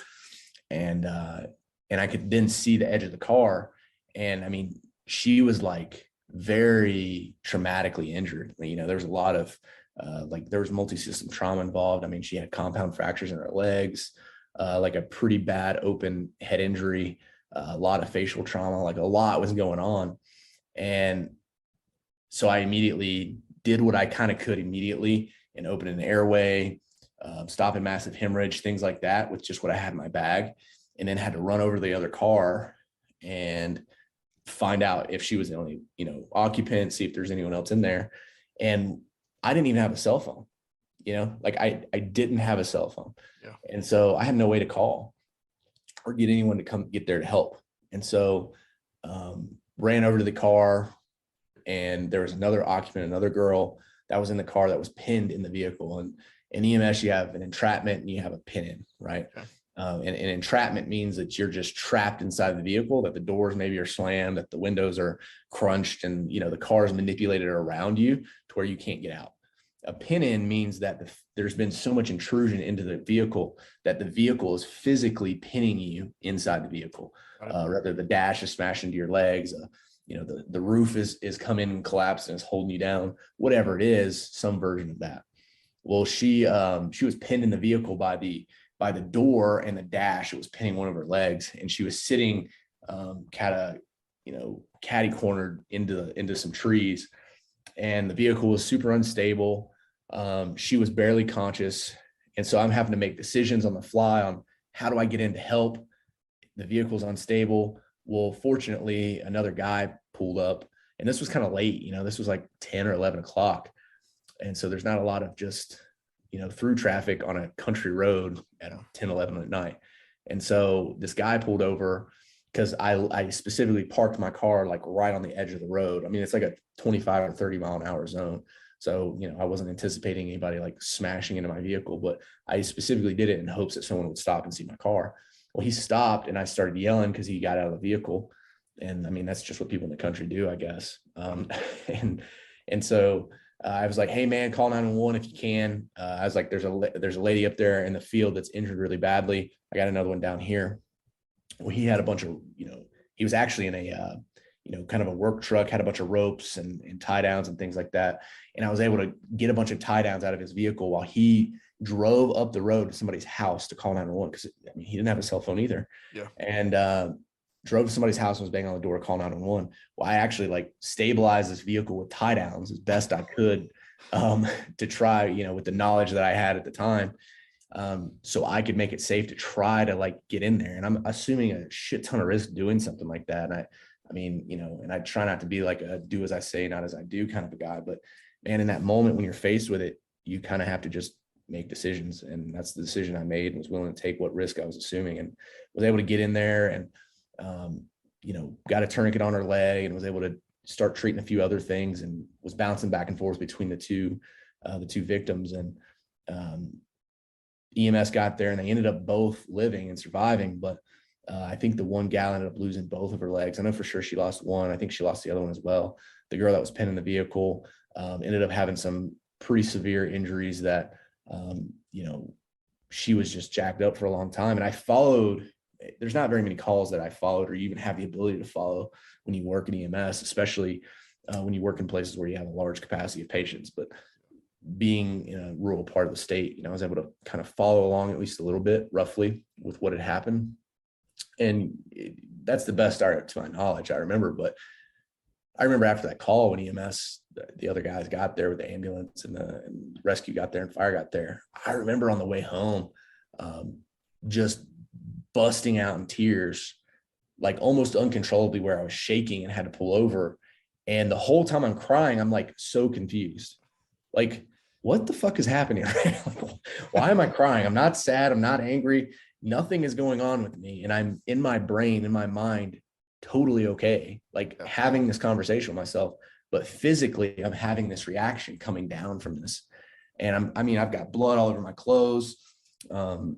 And I could then see the edge of the car. And I mean, she was like very traumatically injured. There was a lot of there was multi-system trauma involved. I mean, she had compound fractures in her legs, like a pretty bad open head injury, a lot of facial trauma, like a lot was going on. And so I immediately did what I kind of could immediately and opened an airway, stopping massive hemorrhage, things like that with just what I had in my bag, and then had to run over to the other car and find out if she was the only, occupant, see if there's anyone else in there. And I didn't even have a cell phone, like I didn't have a cell phone. Yeah. And so I had no way to call or get anyone to come get there to help. And so, ran over to the car, and there was another occupant, another girl that was in the car that was pinned in the vehicle. And in EMS, you have an entrapment and you have a pin in, right? Okay. And entrapment means that you're just trapped inside the vehicle, that the doors maybe are slammed, that the windows are crunched, and the car is manipulated around you to where you can't get out. A pin in means that there's been so much intrusion into the vehicle that the vehicle is physically pinning you inside the vehicle. Rather the dash is smashed into your legs, the roof is come in and collapsed and is holding you down, whatever it is, some version of that. Well, she was pinned in the vehicle by the door and the dash. It was pinning one of her legs, and she was sitting catty cornered into some trees, and the vehicle was super unstable. She was barely conscious. And so I'm having to make decisions on the fly on how do I get in to help. The vehicle's unstable. Well, fortunately, another guy pulled up, and this was kind of late, this was like 10 or 11 o'clock. And so there's not a lot of just, through traffic on a country road at 10, 11 at night. And so this guy pulled over because I specifically parked my car like right on the edge of the road. I mean, it's like a 25 or 30 mile an hour zone. So, I wasn't anticipating anybody like smashing into my vehicle, but I specifically did it in hopes that someone would stop and see my car. Well, he stopped, and I started yelling because he got out of the vehicle. And I mean, that's just what people in the country do, I guess. And so I was like, hey man, call 911 if you can. I was like, there's a lady up there in the field that's injured really badly. I got another one down here. Well, he had a bunch of, he was actually in a, kind of a work truck, had a bunch of ropes and tie downs and things like that. And I was able to get a bunch of tie downs out of his vehicle while he drove up the road to somebody's house to call 911, because he didn't have a cell phone either. Yeah. And drove to somebody's house and was banging on the door, call 911. Well, I actually like stabilized this vehicle with tie downs as best I could, to try, with the knowledge that I had at the time, so I could make it safe to try to like get in there. And I'm assuming a shit ton of risk doing something like that. And I mean, and I try not to be like a do as I say, not as I do kind of a guy, but man, in that moment when you're faced with it, you kind of have to just make decisions. And that's the decision I made, and was willing to take what risk I was assuming, and was able to get in there and, got a tourniquet on her leg and was able to start treating a few other things, and was bouncing back and forth between the two victims. And EMS got there, and they ended up both living and surviving. But I think the one gal ended up losing both of her legs. I know for sure she lost one. I think she lost the other one as well. The girl that was pinned in the vehicle ended up having some pretty severe injuries that, she was just jacked up for a long time. And I followed. There's not very many calls that I followed or you even have the ability to follow when you work in EMS, especially when you work in places where you have a large capacity of patients. But being in a rural part of the state, I was able to kind of follow along at least a little bit roughly with what had happened. And that's the best to my knowledge I remember. But I remember after that call, when EMS, the other guys got there with the ambulance and rescue got there and fire got there, I remember on the way home, just busting out in tears, like almost uncontrollably, where I was shaking and had to pull over. And the whole time I'm crying, I'm like so confused. Like, what the fuck is happening right now? Like, why am I crying? I'm not sad. I'm not angry. Nothing is going on with me. And I'm in my brain, in my mind, totally okay. Like having this conversation with myself, but physically I'm having this reaction coming down from this. And I've got blood all over my clothes. My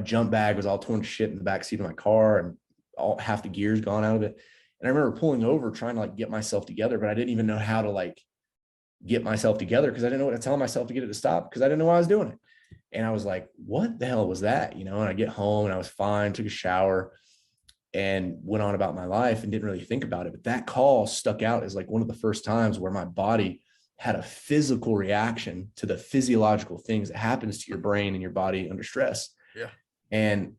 jump bag was all torn to shit in the back seat of my car, and all half the gears gone out of it. And I remember pulling over, trying to like get myself together, but I didn't even know how to like get myself together because I didn't know what to tell myself to get it to stop because I didn't know why I was doing it. And I was like, what the hell was that? And I get home and I was fine, took a shower and went on about my life and didn't really think about it. But that call stuck out as like one of the first times where my body had a physical reaction to the physiological things that happens to your brain and your body under stress. Yeah. And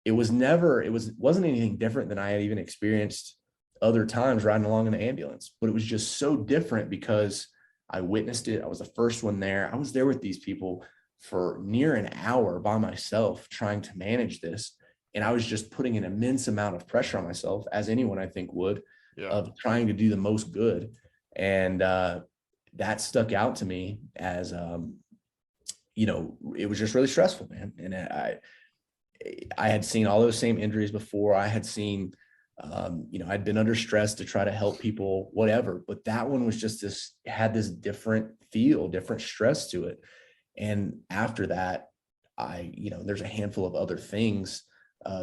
it wasn't anything different than I had even experienced other times riding along in the ambulance, but it was just so different because I witnessed it. I was the first one there. I was there with these people for near an hour by myself trying to manage this. And I was just putting an immense amount of pressure on myself, as anyone I think would, of trying to do the most good. And that stuck out to me as, it was just really stressful, man. And I had seen all those same injuries before. I had seen, I'd been under stress to try to help people, whatever, but that one was just had this different feel, different stress to it. And after that, there's a handful of other things,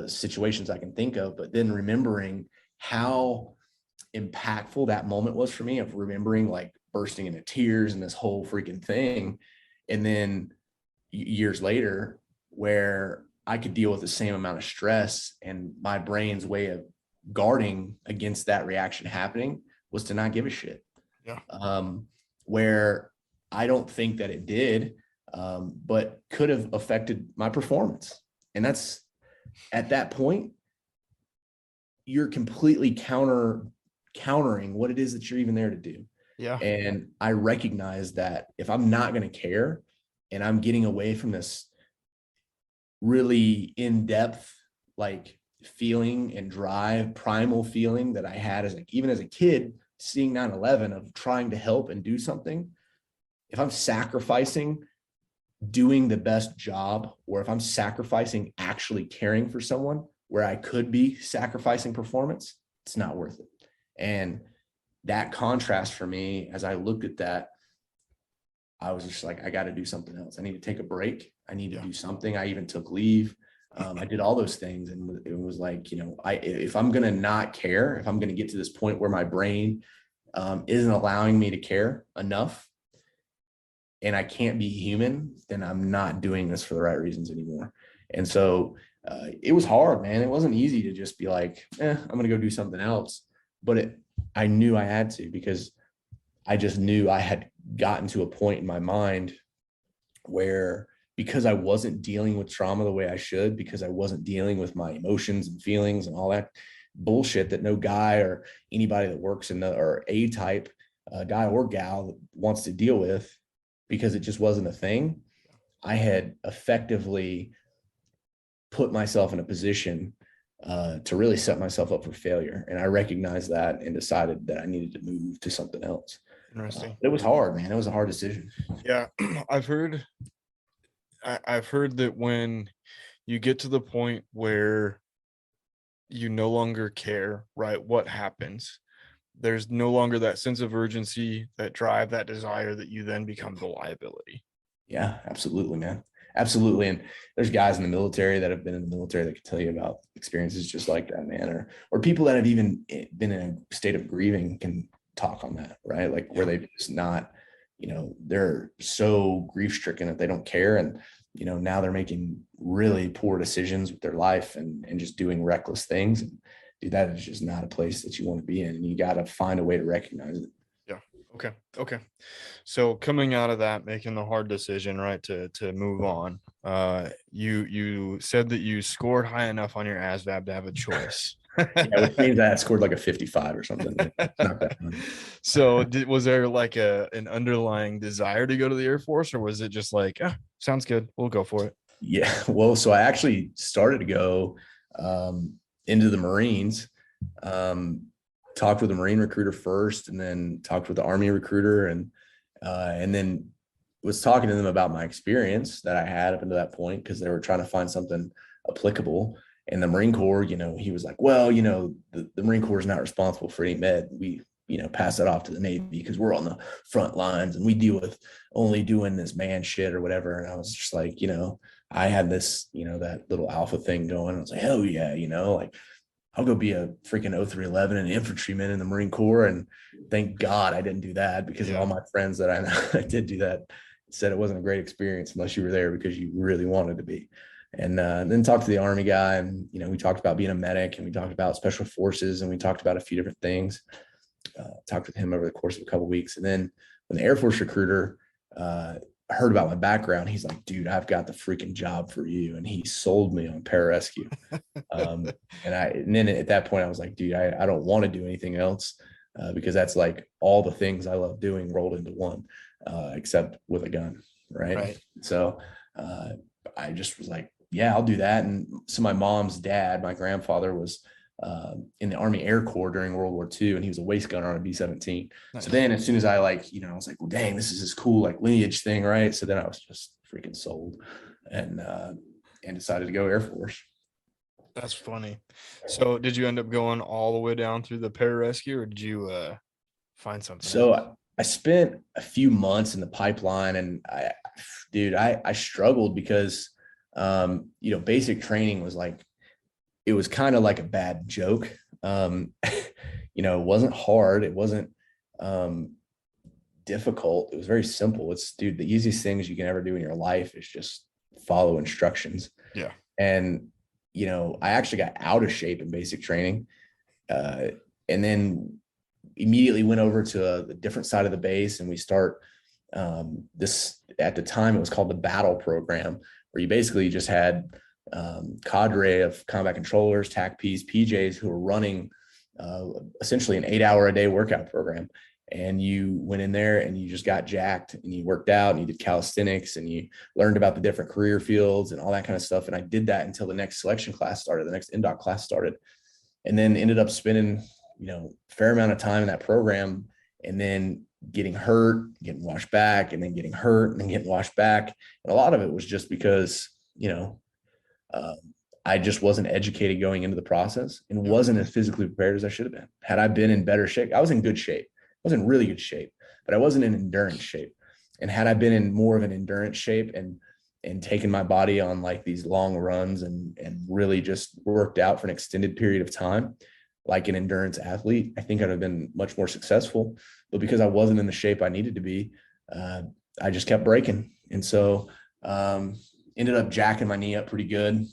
situations I can think of, but then remembering how impactful that moment was for me, of remembering like bursting into tears and this whole freaking thing. And then years later, where I could deal with the same amount of stress, and my brain's way of guarding against that reaction happening was to not give a shit. Yeah. Where I don't think that it did, but could have affected my performance. And that's, at that point, you're completely countering what it is that you're even there to do. Yeah. And I recognize that if I'm not going to care and I'm getting away from this really in-depth, like feeling and drive, primal feeling that I had even as a kid, seeing 9/11, of trying to help and do something. If I'm sacrificing doing the best job, or if I'm sacrificing actually caring for someone where I could be sacrificing performance, it's not worth it. And that contrast for me, as I looked at that, I was just like, I got to do something else. I need to take a break. I need to do something. I even took leave. I did all those things. And it was like, if I'm going to not care, if I'm going to get to this point where my brain isn't allowing me to care enough, and I can't be human, then I'm not doing this for the right reasons anymore. And so it was hard, man. It wasn't easy to just be like, I'm going to go do something else. But I knew I had to, because I just knew I had gotten to a point in my mind where, because I wasn't dealing with trauma the way I should, because I wasn't dealing with my emotions and feelings and all that bullshit that no guy or anybody that works in or A-type guy or gal that wants to deal with, because it just wasn't a thing, I had effectively put myself in a position to really set myself up for failure. And I recognized that and decided that I needed to move to something else. Interesting. It was hard, man. It was a hard decision. Yeah. I've heard that when you get to the point where you no longer care, right, what happens, there's no longer that sense of urgency, that drive, that desire, that you then become the liability. Yeah, absolutely, man. Absolutely. And there's guys in the military that have been in the military that can tell you about experiences just like that, man. Or people that have even been in a state of grieving can talk on that, right? Like where they've just not, they're so grief stricken that they don't care. And, now they're making really poor decisions with their life and just doing reckless things. And dude, that is just not a place that you want to be in. And you got to find a way to recognize it. Yeah. Okay. So coming out of that, making the hard decision, right, to move on, you said that you scored high enough on your ASVAB to have a choice. Yeah, which means I scored like a 55 or something. Not that funny. So was there like an underlying desire to go to the Air Force, or was it just like, sounds good, we'll go for it? Yeah, well, so I actually started to go into the Marines. talked with a Marine recruiter first, and then talked with the Army recruiter, and then was talking to them about my experience that I had up until that point, because they were trying to find something applicable. And the Marine Corps, he was like, well, the Marine Corps is not responsible for any med. We, pass it off to the Navy because we're on the front lines and we deal with only doing this man shit or whatever. And I was just like, I had this, that little alpha thing going. I was like, hell yeah, like I'll go be a freaking 0311 and infantryman in the Marine Corps. And thank God I didn't do that, because all my friends that I know I did do that said it wasn't a great experience unless you were there because you really wanted to be. And then talked to the Army guy, and we talked about being a medic, and we talked about special forces, and we talked about a few different things. Talked with him over the course of a couple of weeks, and then when the Air Force recruiter heard about my background, he's like, "Dude, I've got the freaking job for you," and he sold me on pararescue. And then at that point, I was like, "Dude, I don't want to do anything else because that's like all the things I love doing rolled into one, except with a gun, right?" So I just was like, yeah, I'll do that. And so my mom's dad, my grandfather, was in the Army Air Corps during World War II, and he was a waist gunner on a B-17. Nice. So then as soon as I I was like, well, dang, this is this cool like lineage thing, right? So then I was just freaking sold and decided to go Air Force. That's funny. So did you end up going all the way down through the pararescue, or did you find something else? I spent a few months in the pipeline, and I struggled because basic training was like, it was kind of like a bad joke. It wasn't hard. It wasn't difficult. It was very simple. The easiest things you can ever do in your life is just follow instructions. Yeah. And, I actually got out of shape in basic training. And then immediately went over to a different side of the base, and we start this, at the time it was called the battle program, where you basically just had cadre of combat controllers, TACPs, PJs who were running essentially an 8-hour-a-day workout program. And you went in there and you just got jacked, and you worked out, and you did calisthenics, and you learned about the different career fields and all that kind of stuff. And I did that until the next selection class started, the next NDOC class started, and then ended up spending fair amount of time in that program, and then getting hurt, getting washed back, and then getting hurt, and then getting washed back. And a lot of it was just because, I just wasn't educated going into the process, and wasn't as physically prepared as I should have been. Had I been in better shape, I was in good shape. I was in really good shape, but I wasn't in endurance shape. And had I been in more of an endurance shape and taken my body on like these long runs and really just worked out for an extended period of time, like an endurance athlete, I think I'd have been much more successful. But because I wasn't in the shape I needed to be, I just kept breaking. And so ended up jacking my knee up pretty good.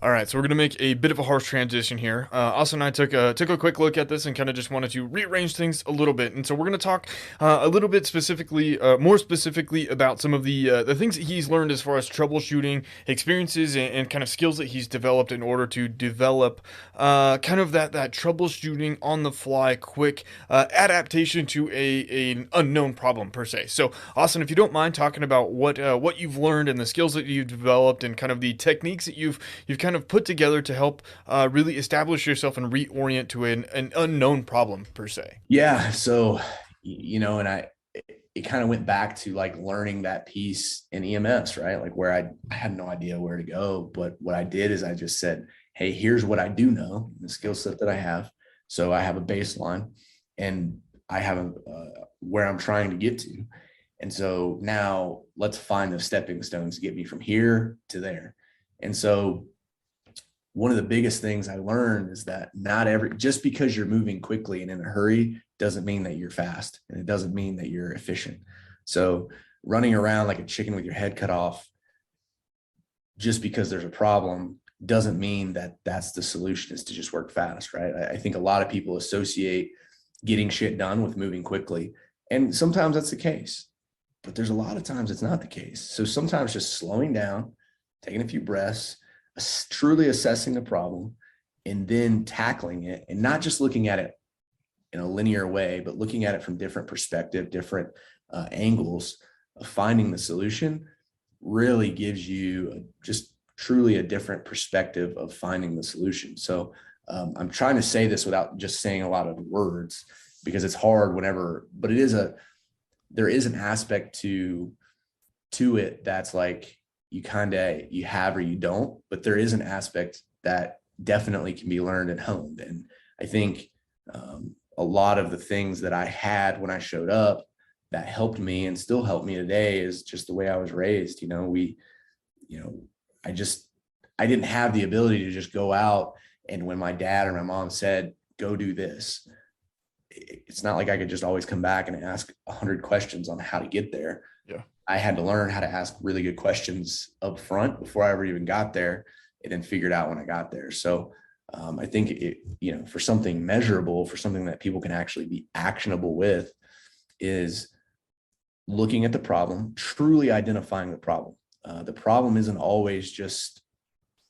All right, so we're gonna make a bit of a harsh transition here. Austin and I took a quick look at this and kind of just wanted to rearrange things a little bit, and so we're gonna talk a little bit specifically, more specifically about some of the things that he's learned as far as troubleshooting experiences and kind of skills that he's developed in order to develop kind of that troubleshooting on the fly, quick adaptation to an unknown problem per se. So, Austin, if you don't mind talking about what you've learned and the skills that you've developed and kind of the techniques that you've kind of put together to help really establish yourself and reorient to an unknown problem per se. Yeah. So, and it kind of went back to like learning that piece in EMS, right? Like where I had no idea where to go. But what I did is I just said, hey, here's what I do know, the skill set that I have. So I have a baseline, and I have where I'm trying to get to. And so now let's find the stepping stones to get me from here to there. And so one of the biggest things I learned is that just because you're moving quickly and in a hurry doesn't mean that you're fast, and it doesn't mean that you're efficient. So running around like a chicken with your head cut off just because there's a problem doesn't mean that that's the solution, is to just work fast, right? I think a lot of people associate getting shit done with moving quickly. And sometimes that's the case, but there's a lot of times it's not the case. So sometimes just slowing down, taking a few breaths, truly assessing the problem, and then tackling it, and not just looking at it in a linear way, but looking at it from different perspective, different angles of finding the solution, really gives you just truly a different perspective of finding the solution. So I'm trying to say this without just saying a lot of words because it's hard whenever, but there is an aspect to it that's like you have or you don't, but there is an aspect that definitely can be learned and honed. And I think a lot of the things that I had when I showed up that helped me and still help me today is just the way I was raised. You know, I just, I didn't have the ability to just go out. And when my dad or my mom said, go do this, it's not like I could just always come back and ask 100 questions on how to get there. Yeah. I had to learn how to ask really good questions up front before I ever even got there, and then figured out when I got there. So I think for something measurable, for something that people can actually be actionable with, is looking at the problem, truly identifying the problem. The problem isn't always just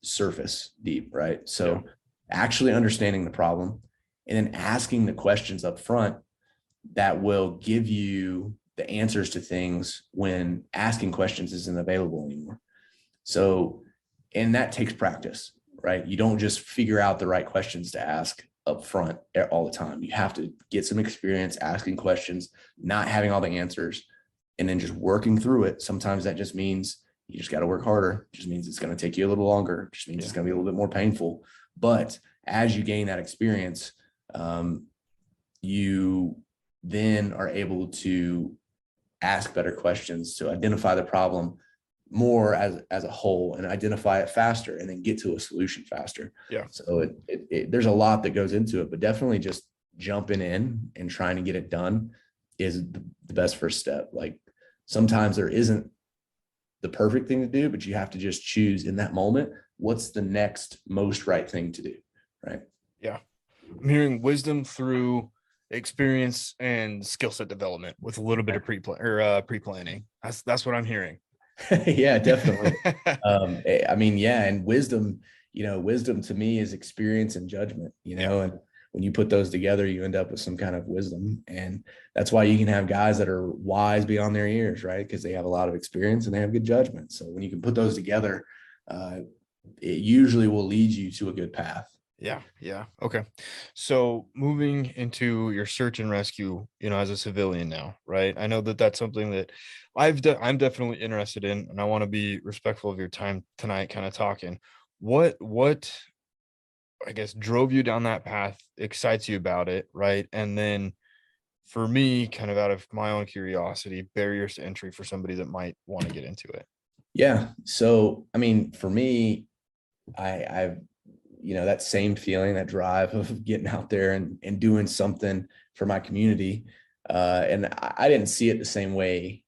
surface deep, right? So actually understanding the problem and then asking the questions up front that will give you the answers to things when asking questions isn't available anymore. So, and that takes practice, right? You don't just figure out the right questions to ask up front all the time. You have to get some experience asking questions, not having all the answers, and then just working through it. Sometimes that just means you just got to work harder. It just means it's going to take you a little longer. It just means it's going to be a little bit more painful. But as you gain that experience, you then are able to ask better questions, to identify the problem more as a whole and identify it faster, and then get to a solution faster. Yeah. So there's a lot that goes into it, but definitely just jumping in and trying to get it done is the best first step. Like sometimes there isn't the perfect thing to do, but you have to just choose in that moment, what's the next most right thing to do. Right. Yeah. I'm hearing wisdom through experience and skill set development with a little bit of pre-planning. That's what I'm hearing. Yeah, definitely. I mean, yeah. And wisdom to me is experience and judgment, and when you put those together, you end up with some kind of wisdom. And that's why you can have guys that are wise beyond their years, right? Because they have a lot of experience and they have good judgment. So when you can put those together, it usually will lead you to a good path. Yeah. Yeah. Okay. So moving into your search and rescue, as a civilian now, right? I know that that's something that I'm definitely interested in, and I want to be respectful of your time tonight, kind of talking. What I guess drove you down that path, excites you about it, right? And then for me, kind of out of my own curiosity, barriers to entry for somebody that might want to get into it. Yeah. So, I mean, for me, I've that same feeling, that drive of getting out there and doing something for my community. And I didn't see it the same way,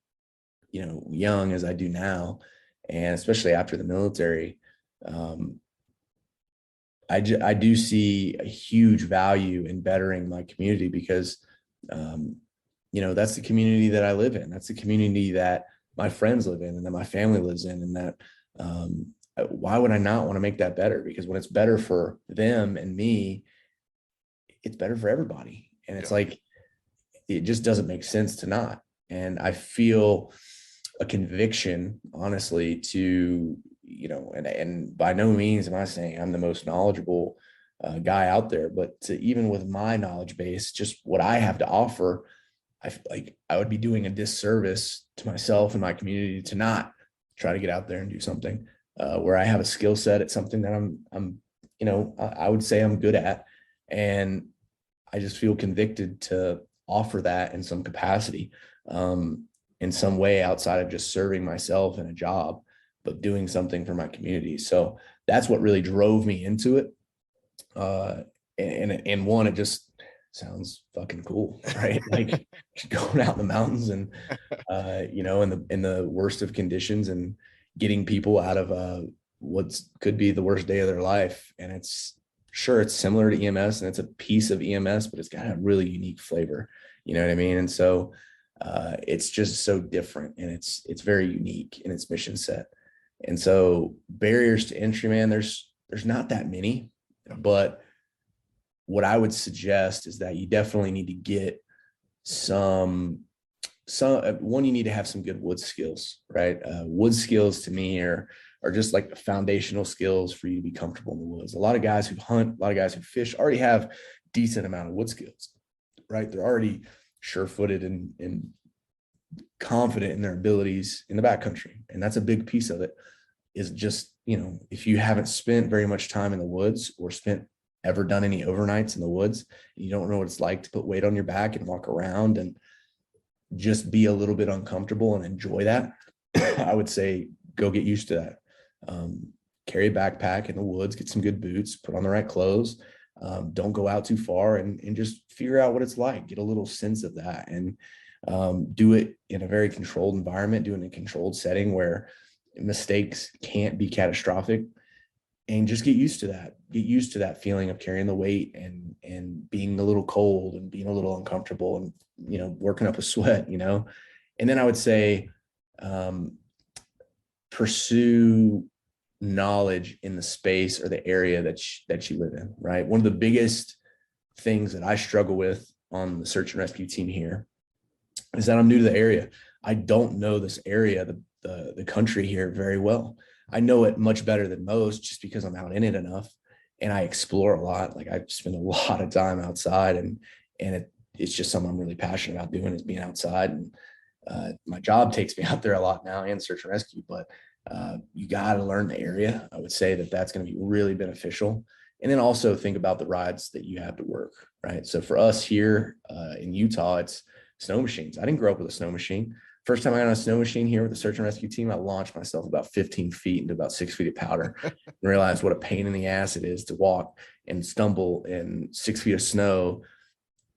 young as I do now. And especially after the military, I do see a huge value in bettering my community because, that's the community that I live in. That's the community that my friends live in and that my family lives in. And that, why would I not want to make that better? Because when it's better for them and me, it's better for everybody. And it's like, it just doesn't make sense to not. And I feel a conviction, honestly, to, and by no means am I saying I'm the most knowledgeable guy out there, but even with my knowledge base, just what I have to offer, I feel like I would be doing a disservice to myself and my community to not try to get out there and do something. Where I have a skill set at something that I would say I'm good at. And I just feel convicted to offer that in some capacity, in some way outside of just serving myself in a job, but doing something for my community. So that's what really drove me into it. And one, it just sounds fucking cool, right? Like going out in the mountains and, in the worst of conditions and getting people out of what could be the worst day of their life. And it's similar to EMS and it's a piece of EMS, but it's got a really unique flavor. You know what I mean? And so it's just so different and it's very unique in its mission set. And so barriers to entry, man, there's not that many, but what I would suggest is that you definitely need to get one, you need to have some good wood skills, right? Wood skills to me are are just like foundational skills for you to be comfortable in the woods. A lot of guys who hunt, a lot of guys who fish already have decent amount of wood skills, right? They're already sure-footed and confident in their abilities in the backcountry. And that's a big piece of it, is just, if you haven't spent very much time in the woods or ever done any overnights in the woods, and you don't know what it's like to put weight on your back and walk around and just be a little bit uncomfortable and enjoy that, I would say go get used to that. Carry a backpack in the woods, get some good boots, put on the right clothes. Don't go out too far, and just figure out what it's like. Get a little sense of that, and do it in a very controlled environment, do it in a controlled setting where mistakes can't be catastrophic, and just get used to that. Get used to that feeling of carrying the weight and being a little cold and being a little uncomfortable and, working up a sweat, and then I would say, pursue knowledge in the space or the area that you live in, right? One of the biggest things that I struggle with on the search and rescue team here is that I'm new to the area. I don't know this area, the country here very well. I know it much better than most just because I'm out in it enough and I explore a lot. Like I spend a lot of time outside, and it's just something I'm really passionate about doing, is being outside. And my job takes me out there a lot now, and search and rescue, but you got to learn the area. I would say that that's going to be really beneficial. And then also think about the rides that you have to work, right? So for us here in Utah, it's snow machines. I didn't grow up with a snow machine. First time I got on a snow machine here with the search and rescue team, I launched myself about 15 feet into about 6 feet of powder and realized what a pain in the ass it is to walk and stumble in 6 feet of snow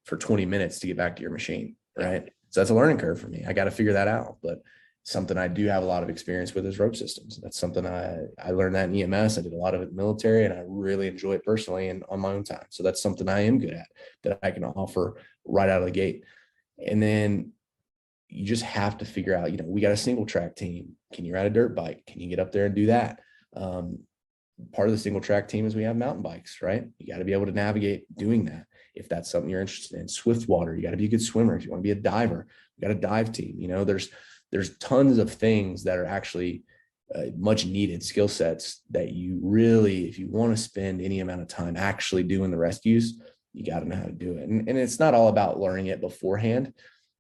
for 20 minutes to get back to your machine, right? So that's a learning curve for me. I got to figure that out. But something I do have a lot of experience with is rope systems. That's something I learned that in EMS. I did a lot of it in the military, and I really enjoy it personally and on my own time. So that's something I am good at, that I can offer right out of the gate. And then you just have to figure out, we got a single track team. Can you ride a dirt bike? Can you get up there and do that? Part of the single track team is we have mountain bikes, right? You got to be able to navigate doing that. If that's something you're interested in, swift water, you got to be a good swimmer. If you want to be a diver, you got a dive team. There's tons of things that are actually much needed skill sets that you really, if you want to spend any amount of time actually doing the rescues, you got to know how to do it. And it's not all about learning it beforehand,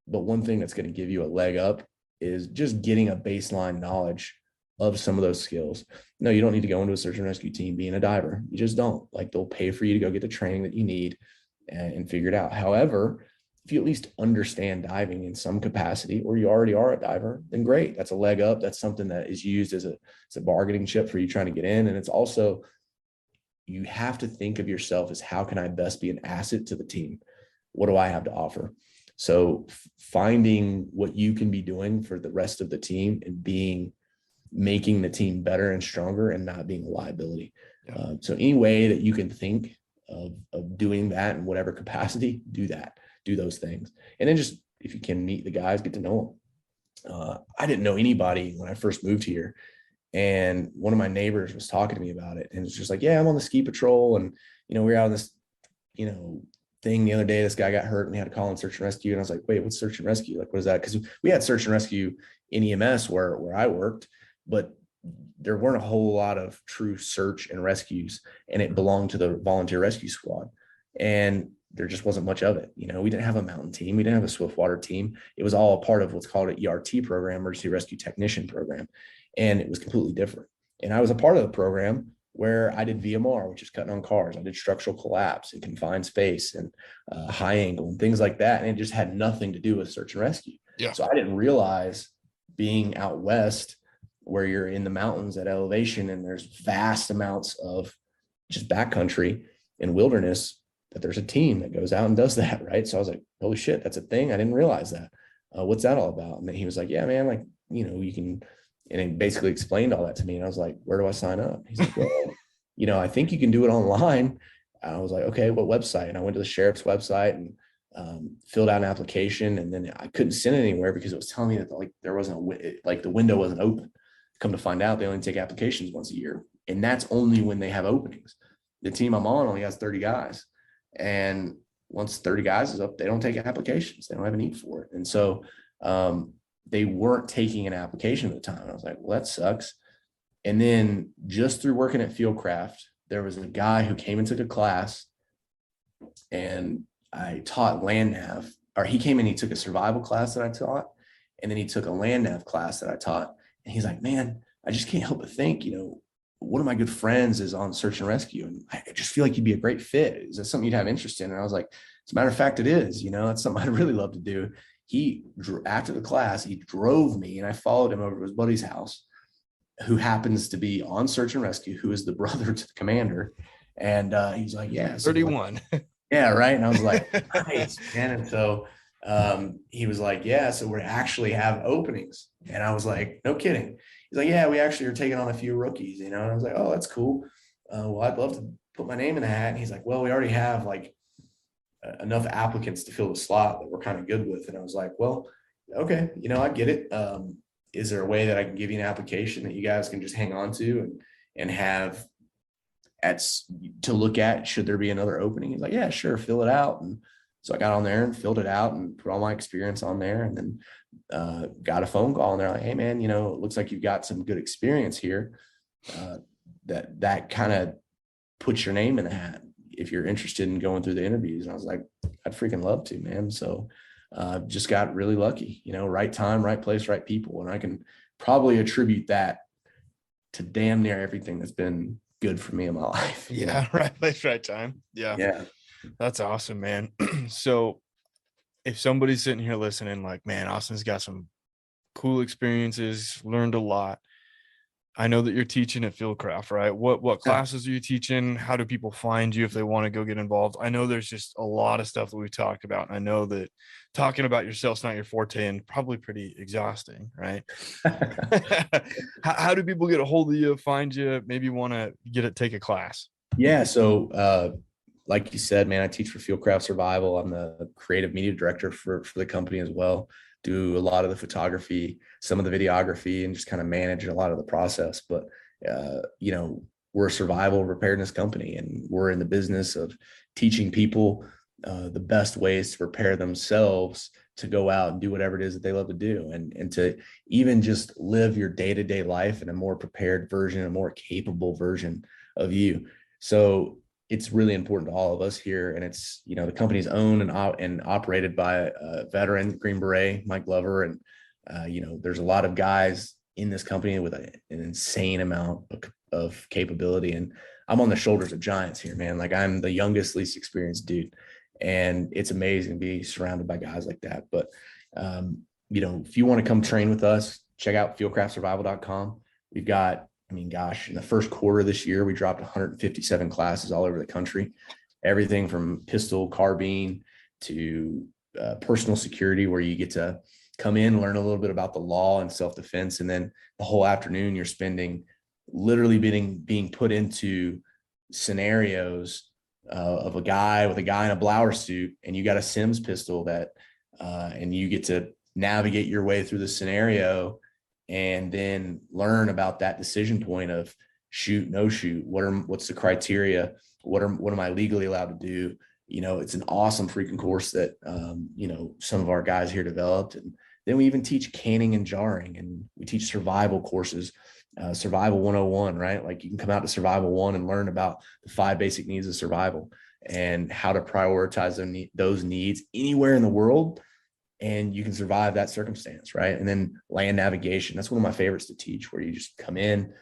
but one thing that's going to give you a leg up is just getting a baseline knowledge of some of those skills. No, you don't need to go into a search and rescue team being a diver. You just don't. Like, they'll pay for you to go get the training that you need and figure it out. However, if you at least understand diving in some capacity, or you already are a diver, then great. That's a leg up. That's something that is used as a bargaining chip for you trying to get in. And it's also, you have to think of yourself as, how can I best be an asset to the team? What do I have to offer? So finding what you can be doing for the rest of the team and making the team better and stronger, and not being a liability. Yeah. So any way that you can think of doing that in whatever capacity, do that. Do those things. And then just, if you can, meet the guys, get to know them. I didn't know anybody when I first moved here. And one of my neighbors was talking to me about it. And it's just like, yeah, I'm on the ski patrol. And, we're out on this, thing the other day. This guy got hurt and we had to call in search and rescue. And I was like, wait, what's search and rescue? Like, what is that? Because we had search and rescue in EMS where I worked, but there weren't a whole lot of true search and rescues, and it belonged to the volunteer rescue squad. And there just wasn't much of it. We didn't have a mountain team. We didn't have a swiftwater team. It was all a part of what's called an ERT program, emergency rescue technician program. And it was completely different. And I was a part of the program where I did VMR, which is cutting on cars. I did structural collapse and confined space and high angle and things like that. And it just had nothing to do with search and rescue. Yeah. So I didn't realize, being out west, where you're in the mountains at elevation and there's vast amounts of just backcountry and wilderness, that there's a team that goes out and does that, right? So I was like, holy shit, that's a thing. I didn't realize that. What's that all about? And then he was like, yeah, man, like, you can, and he basically explained all that to me. And I was like, where do I sign up? He's like, well, I think you can do it online. And I was like, okay, what website? And I went to the sheriff's website and filled out an application. And then I couldn't send it anywhere because it was telling me that there wasn't the window wasn't open. Come to find out, they only take applications once a year. And that's only when they have openings. The team I'm on only has 30 guys. And once 30 guys is up, they don't take applications. They don't have a need for it. And so they weren't taking an application at the time. I was like, well, that sucks. And then just through working at Fieldcraft, there was a guy who came and took a class, and I taught land nav, or he came and he took a survival class that I taught. And then he took a land nav class that I taught. And he's like, man, I just can't help but think, one of my good friends is on search and rescue. And I just feel like you'd be a great fit. Is that something you'd have interest in? And I was like, as a matter of fact, it is, that's something I'd really love to do. After the class, he drove me and I followed him over to his buddy's house, who happens to be on search and rescue, who is the brother to the commander. And he's like, yeah. So 31. yeah, right. And I was like, nice, man. And so he was like, yeah, so we actually have openings. And I was like, no kidding. He's like, yeah, we actually are taking on a few rookies, And I was like, oh, that's cool. Well, I'd love to put my name in the hat. And he's like, well, we already have like enough applicants to fill the slot that we're kind of good with. And I was like, well, okay, I get it. Is there a way that I can give you an application that you guys can just hang on to and have to look at, should there be another opening? He's like, yeah, sure, fill it out. And so I got on there and filled it out and put all my experience on there, and then got a phone call, and they're like, hey man, it looks like you've got some good experience here. That kind of puts your name in the hat if you're interested in going through the interviews. And I was like, I'd freaking love to, man. So just got really lucky, right time, right place, right people. And I can probably attribute that to damn near everything that's been good for me in my life. Yeah. Right place, right time. Yeah. Yeah. That's awesome, man. So if somebody's sitting here listening, like, man, Austin's got some cool experiences, learned a lot. I know that you're teaching at Fieldcraft, right? What classes are you teaching? How do people find you if they want to go get involved? I know there's just a lot of stuff that we've talked about. And I know that talking about yourself's not your forte and probably pretty exhausting, right? How do people get a hold of you, find you, maybe want to take a class? Yeah. So like you said, man, I teach for Fieldcraft Survival. I'm the creative media director for the company as well. Do a lot of the photography, some of the videography, and just kind of manage a lot of the process. But, we're a survival preparedness company, and we're in the business of teaching people the best ways to prepare themselves to go out and do whatever it is that they love to do, and to even just live your day-to-day life in a more prepared version, a more capable version of you. So it's really important to all of us here. And it's, the company's owned and operated by a veteran Green Beret, Mike Glover. And, there's a lot of guys in this company with an insane amount of capability. And I'm on the shoulders of giants here, man. Like, I'm the youngest, least experienced dude. And it's amazing to be surrounded by guys like that. But, if you want to come train with us, check out fieldcraftsurvival.com. We've got, in the first quarter of this year, we dropped 157 classes all over the country, everything from pistol, carbine to personal security, where you get to come in, learn a little bit about the law and self-defense. And then the whole afternoon you're spending literally being put into scenarios of a guy in a blower suit, and you got a Sims pistol and you get to navigate your way through the scenario, and then learn about that decision point of shoot, no shoot. What's the criteria? What am I legally allowed to do? It's an awesome freaking course that, some of our guys here developed. And then we even teach canning and jarring, and we teach survival courses, survival 101, right? Like, you can come out to survival 1 and learn about the 5 basic needs of survival and how to prioritize those needs anywhere in the world, and you can survive that circumstance, right? And then land navigation. That's one of my favorites to teach, where you just come in,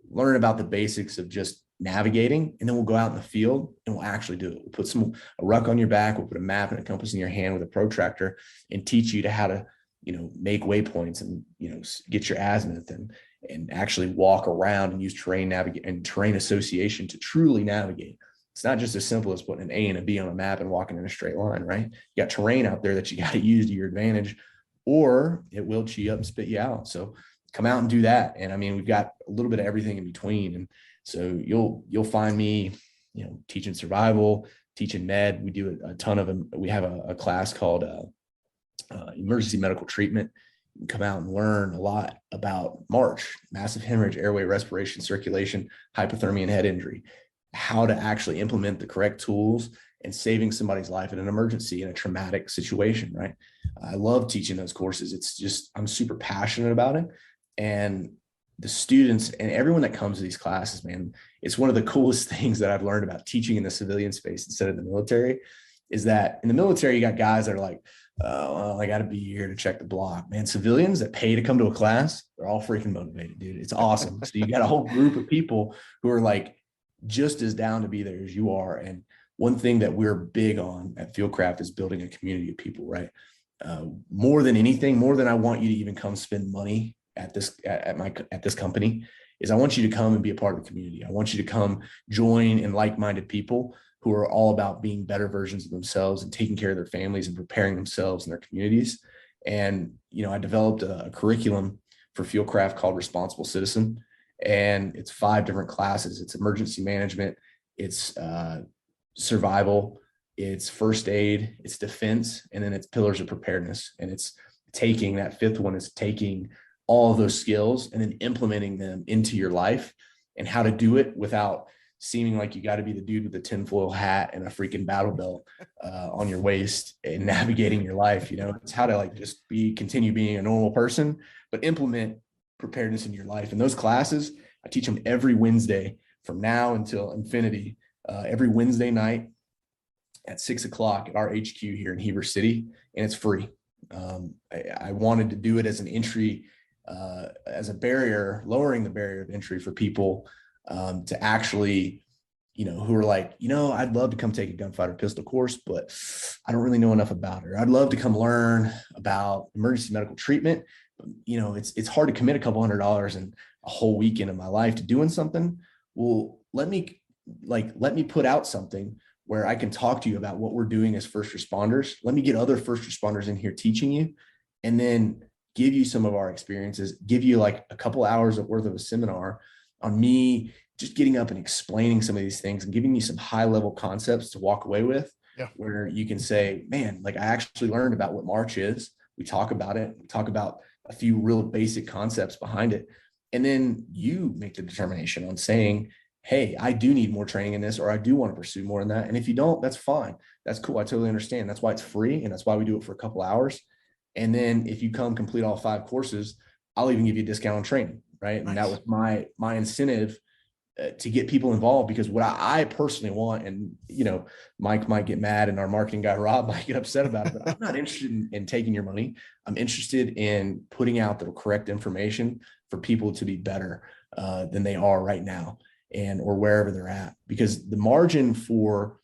learn about the basics of just navigating, and then we'll go out in the field and we'll actually do it. We'll put a ruck on your back, we'll put a map and a compass in your hand with a protractor, and teach you how to, make waypoints and, get your azimuth and actually walk around and use terrain association to truly navigate. It's not just as simple as putting an A and a B on a map and walking in a straight line, right? You got terrain out there that you got to use to your advantage, or it will chew you up and spit you out. So come out and do that. And we've got a little bit of everything in between. And so you'll find me, teaching survival, teaching med. We do a ton of them. We have a class called emergency medical treatment. You can come out and learn a lot about March, massive hemorrhage, airway, respiration, circulation, hypothermia, and head injury, how to actually implement the correct tools and saving somebody's life in an emergency, in a traumatic situation, right? I love teaching those courses. It's just, I'm super passionate about it. And the students and everyone that comes to these classes, man, it's one of the coolest things that I've learned about teaching in the civilian space instead of the military, is that in the military, you got guys that are like, oh, well, I got to be here to check the block. Man, civilians that pay to come to a class, they're all freaking motivated, dude. It's awesome. So you got a whole group of people who are like just as down to be there as you are. And one thing that we're big on at Fieldcraft is building a community of people, right? More than anything, more than I want you to even come spend money at this company, is I want you to come and be a part of the community. I want you to come join in like-minded people who are all about being better versions of themselves and taking care of their families and preparing themselves and their communities. And, I developed a curriculum for Fieldcraft called Responsible Citizen. And it's 5 different classes. It's emergency management, it's survival, it's first aid, it's defense, and then it's pillars of preparedness. And it's taking that 5th one is taking all of those skills and then implementing them into your life, and how to do it without seeming like you got to be the dude with the tinfoil hat and a freaking battle belt on your waist and navigating your life. It's how to like just continue being a normal person, but implement preparedness in your life. And those classes, I teach them every Wednesday from now until infinity, every Wednesday night at 6:00 at our HQ here in Heber City, and it's free. I wanted to do it as an entry, as a barrier, lowering the barrier of entry for people to actually, who are like, I'd love to come take a gunfighter pistol course, but I don't really know enough about it. Or I'd love to come learn about emergency medical treatment. It's hard to commit a couple $100 and a whole weekend of my life to doing something. Well, let me put out something where I can talk to you about what we're doing as first responders. Let me get other first responders in here teaching you, and then give you some of our experiences, give you like a couple hours worth of a seminar on me just getting up and explaining some of these things and giving you some high level concepts to walk away with, where you can say, man, like I actually learned about what March is. We talk about it. We talk about a few real basic concepts behind it. And then you make the determination on saying, hey, I do need more training in this, or I do want to pursue more in that. And if you don't, that's fine. That's cool. I totally understand. That's why it's free. And that's why we do it for a couple hours. And then if you come complete all 5 courses, I'll even give you a discount on training. Right. Nice. And that was my incentive to get people involved, because what I personally want, and, Mike might get mad and our marketing guy, Rob, might get upset about it, but I'm not interested in taking your money. I'm interested in putting out the correct information for people to be better than they are right now, or wherever they're at, because the margin for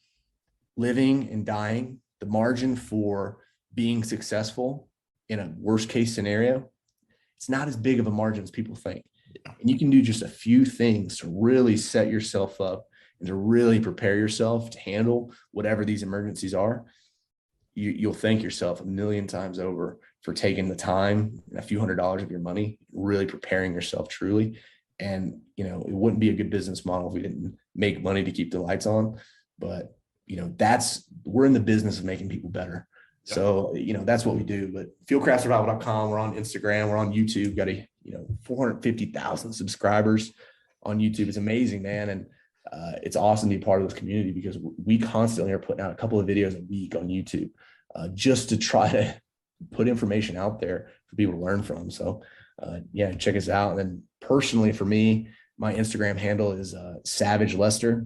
living and dying, the margin for being successful in a worst case scenario, it's not as big of a margin as people think. And you can do just a few things to really set yourself up and to really prepare yourself to handle whatever these emergencies are. You'll thank yourself a million times over for taking the time and a few $100s of your money, really preparing yourself truly. And, it wouldn't be a good business model if we didn't make money to keep the lights on. But, we're in the business of making people better. Yep. So, that's what we do. But fieldcraftsurvival.com, we're on Instagram, we're on YouTube, got 450,000 subscribers on YouTube. It's amazing, man. And it's awesome to be part of this community, because we constantly are putting out a couple of videos a week on YouTube just to try to put information out there for people to learn from. So check us out. And then personally for me, my Instagram handle is Savage Lester,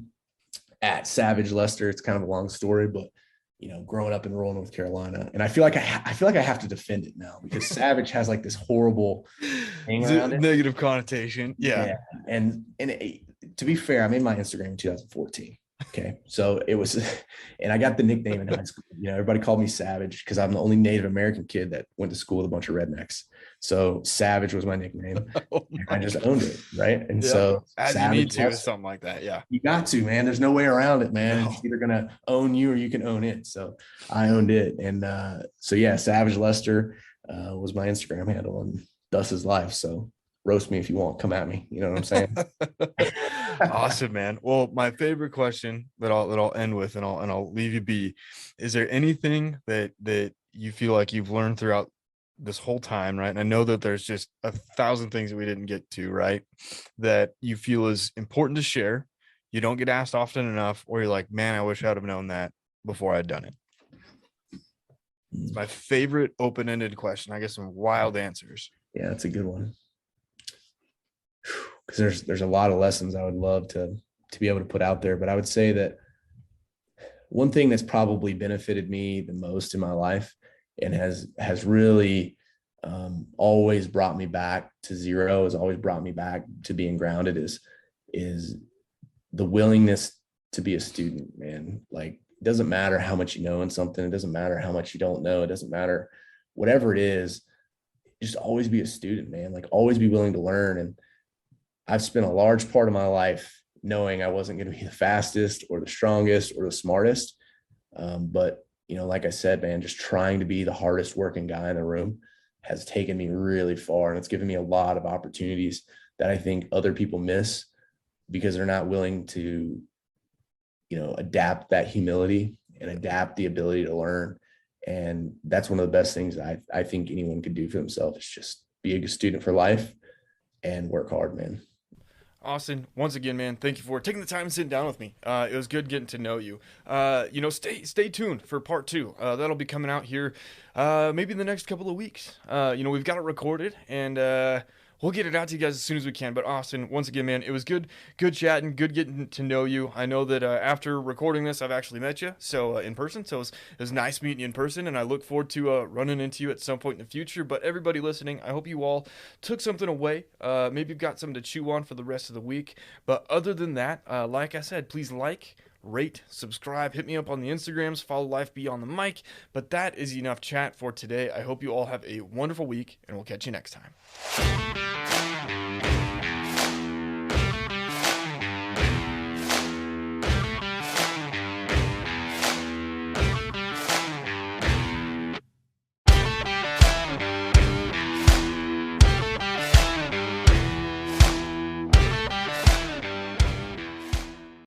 at Savage Lester. It's kind of a long story, but growing up in rural North Carolina, and I feel like I have to defend it now, because Savage has like this horrible thing around it. Negative connotation. Yeah. And to be fair, I made my Instagram in 2014. Okay. So it was, and I got the nickname in high school. Everybody called me Savage because I'm the only Native American kid that went to school with a bunch of rednecks. So Savage was my nickname. I just owned it. Right. And so as Savage, you need to, something like that. Yeah. You got to, man. There's no way around it, man. No. It's either going to own you or you can own it. So I owned it. And Savage Lester was my Instagram handle, and thus is life. So roast me if you want, come at me. You know what I'm saying? Awesome, man. Well, my favorite question that I'll end with, and I'll leave you be, is there anything that you feel like you've learned throughout this whole time, right? And I know that there's just 1,000 things that we didn't get to, right, that you feel is important to share, you don't get asked often enough, or you're like, man, I wish I'd have known that before I'd done it? It's my favorite open-ended question. I get some wild answers. Yeah, that's a good one. because there's a lot of lessons I would love to be able to put out there. But I would say that one thing that's probably benefited me the most in my life and has really always brought me back to zero, has always brought me back to being grounded is the willingness to be a student, man. Like, it doesn't matter how much you know in something. It doesn't matter how much you don't know. It doesn't matter whatever it is. Just always be a student, man. Like, always be willing to learn. And I've spent a large part of my life knowing I wasn't going to be the fastest or the strongest or the smartest. But, like I said, man, just trying to be the hardest working guy in the room has taken me really far. And it's given me a lot of opportunities that I think other people miss because they're not willing to, adapt that humility and adapt the ability to learn. And that's one of the best things I think anyone could do for themselves is just be a student for life and work hard, man. Austin, once again, man, thank you for taking the time and sitting down with me. It was good getting to know you. Stay tuned for part two. That'll be coming out here, maybe in the next couple of weeks. We've got it recorded, and we'll get it out to you guys as soon as we can. But Austin, once again, man, it was good chatting, good getting to know you. I know that after recording this, I've actually met you, so in person. So it was nice meeting you in person, and I look forward to running into you at some point in the future. But everybody listening, I hope you all took something away. Maybe you've got something to chew on for the rest of the week. But other than that, like I said, please rate, subscribe, hit me up on the Instagrams, follow Life Beyond the Mic. But that is enough chat for today. I hope you all have a wonderful week, and we'll catch you next time.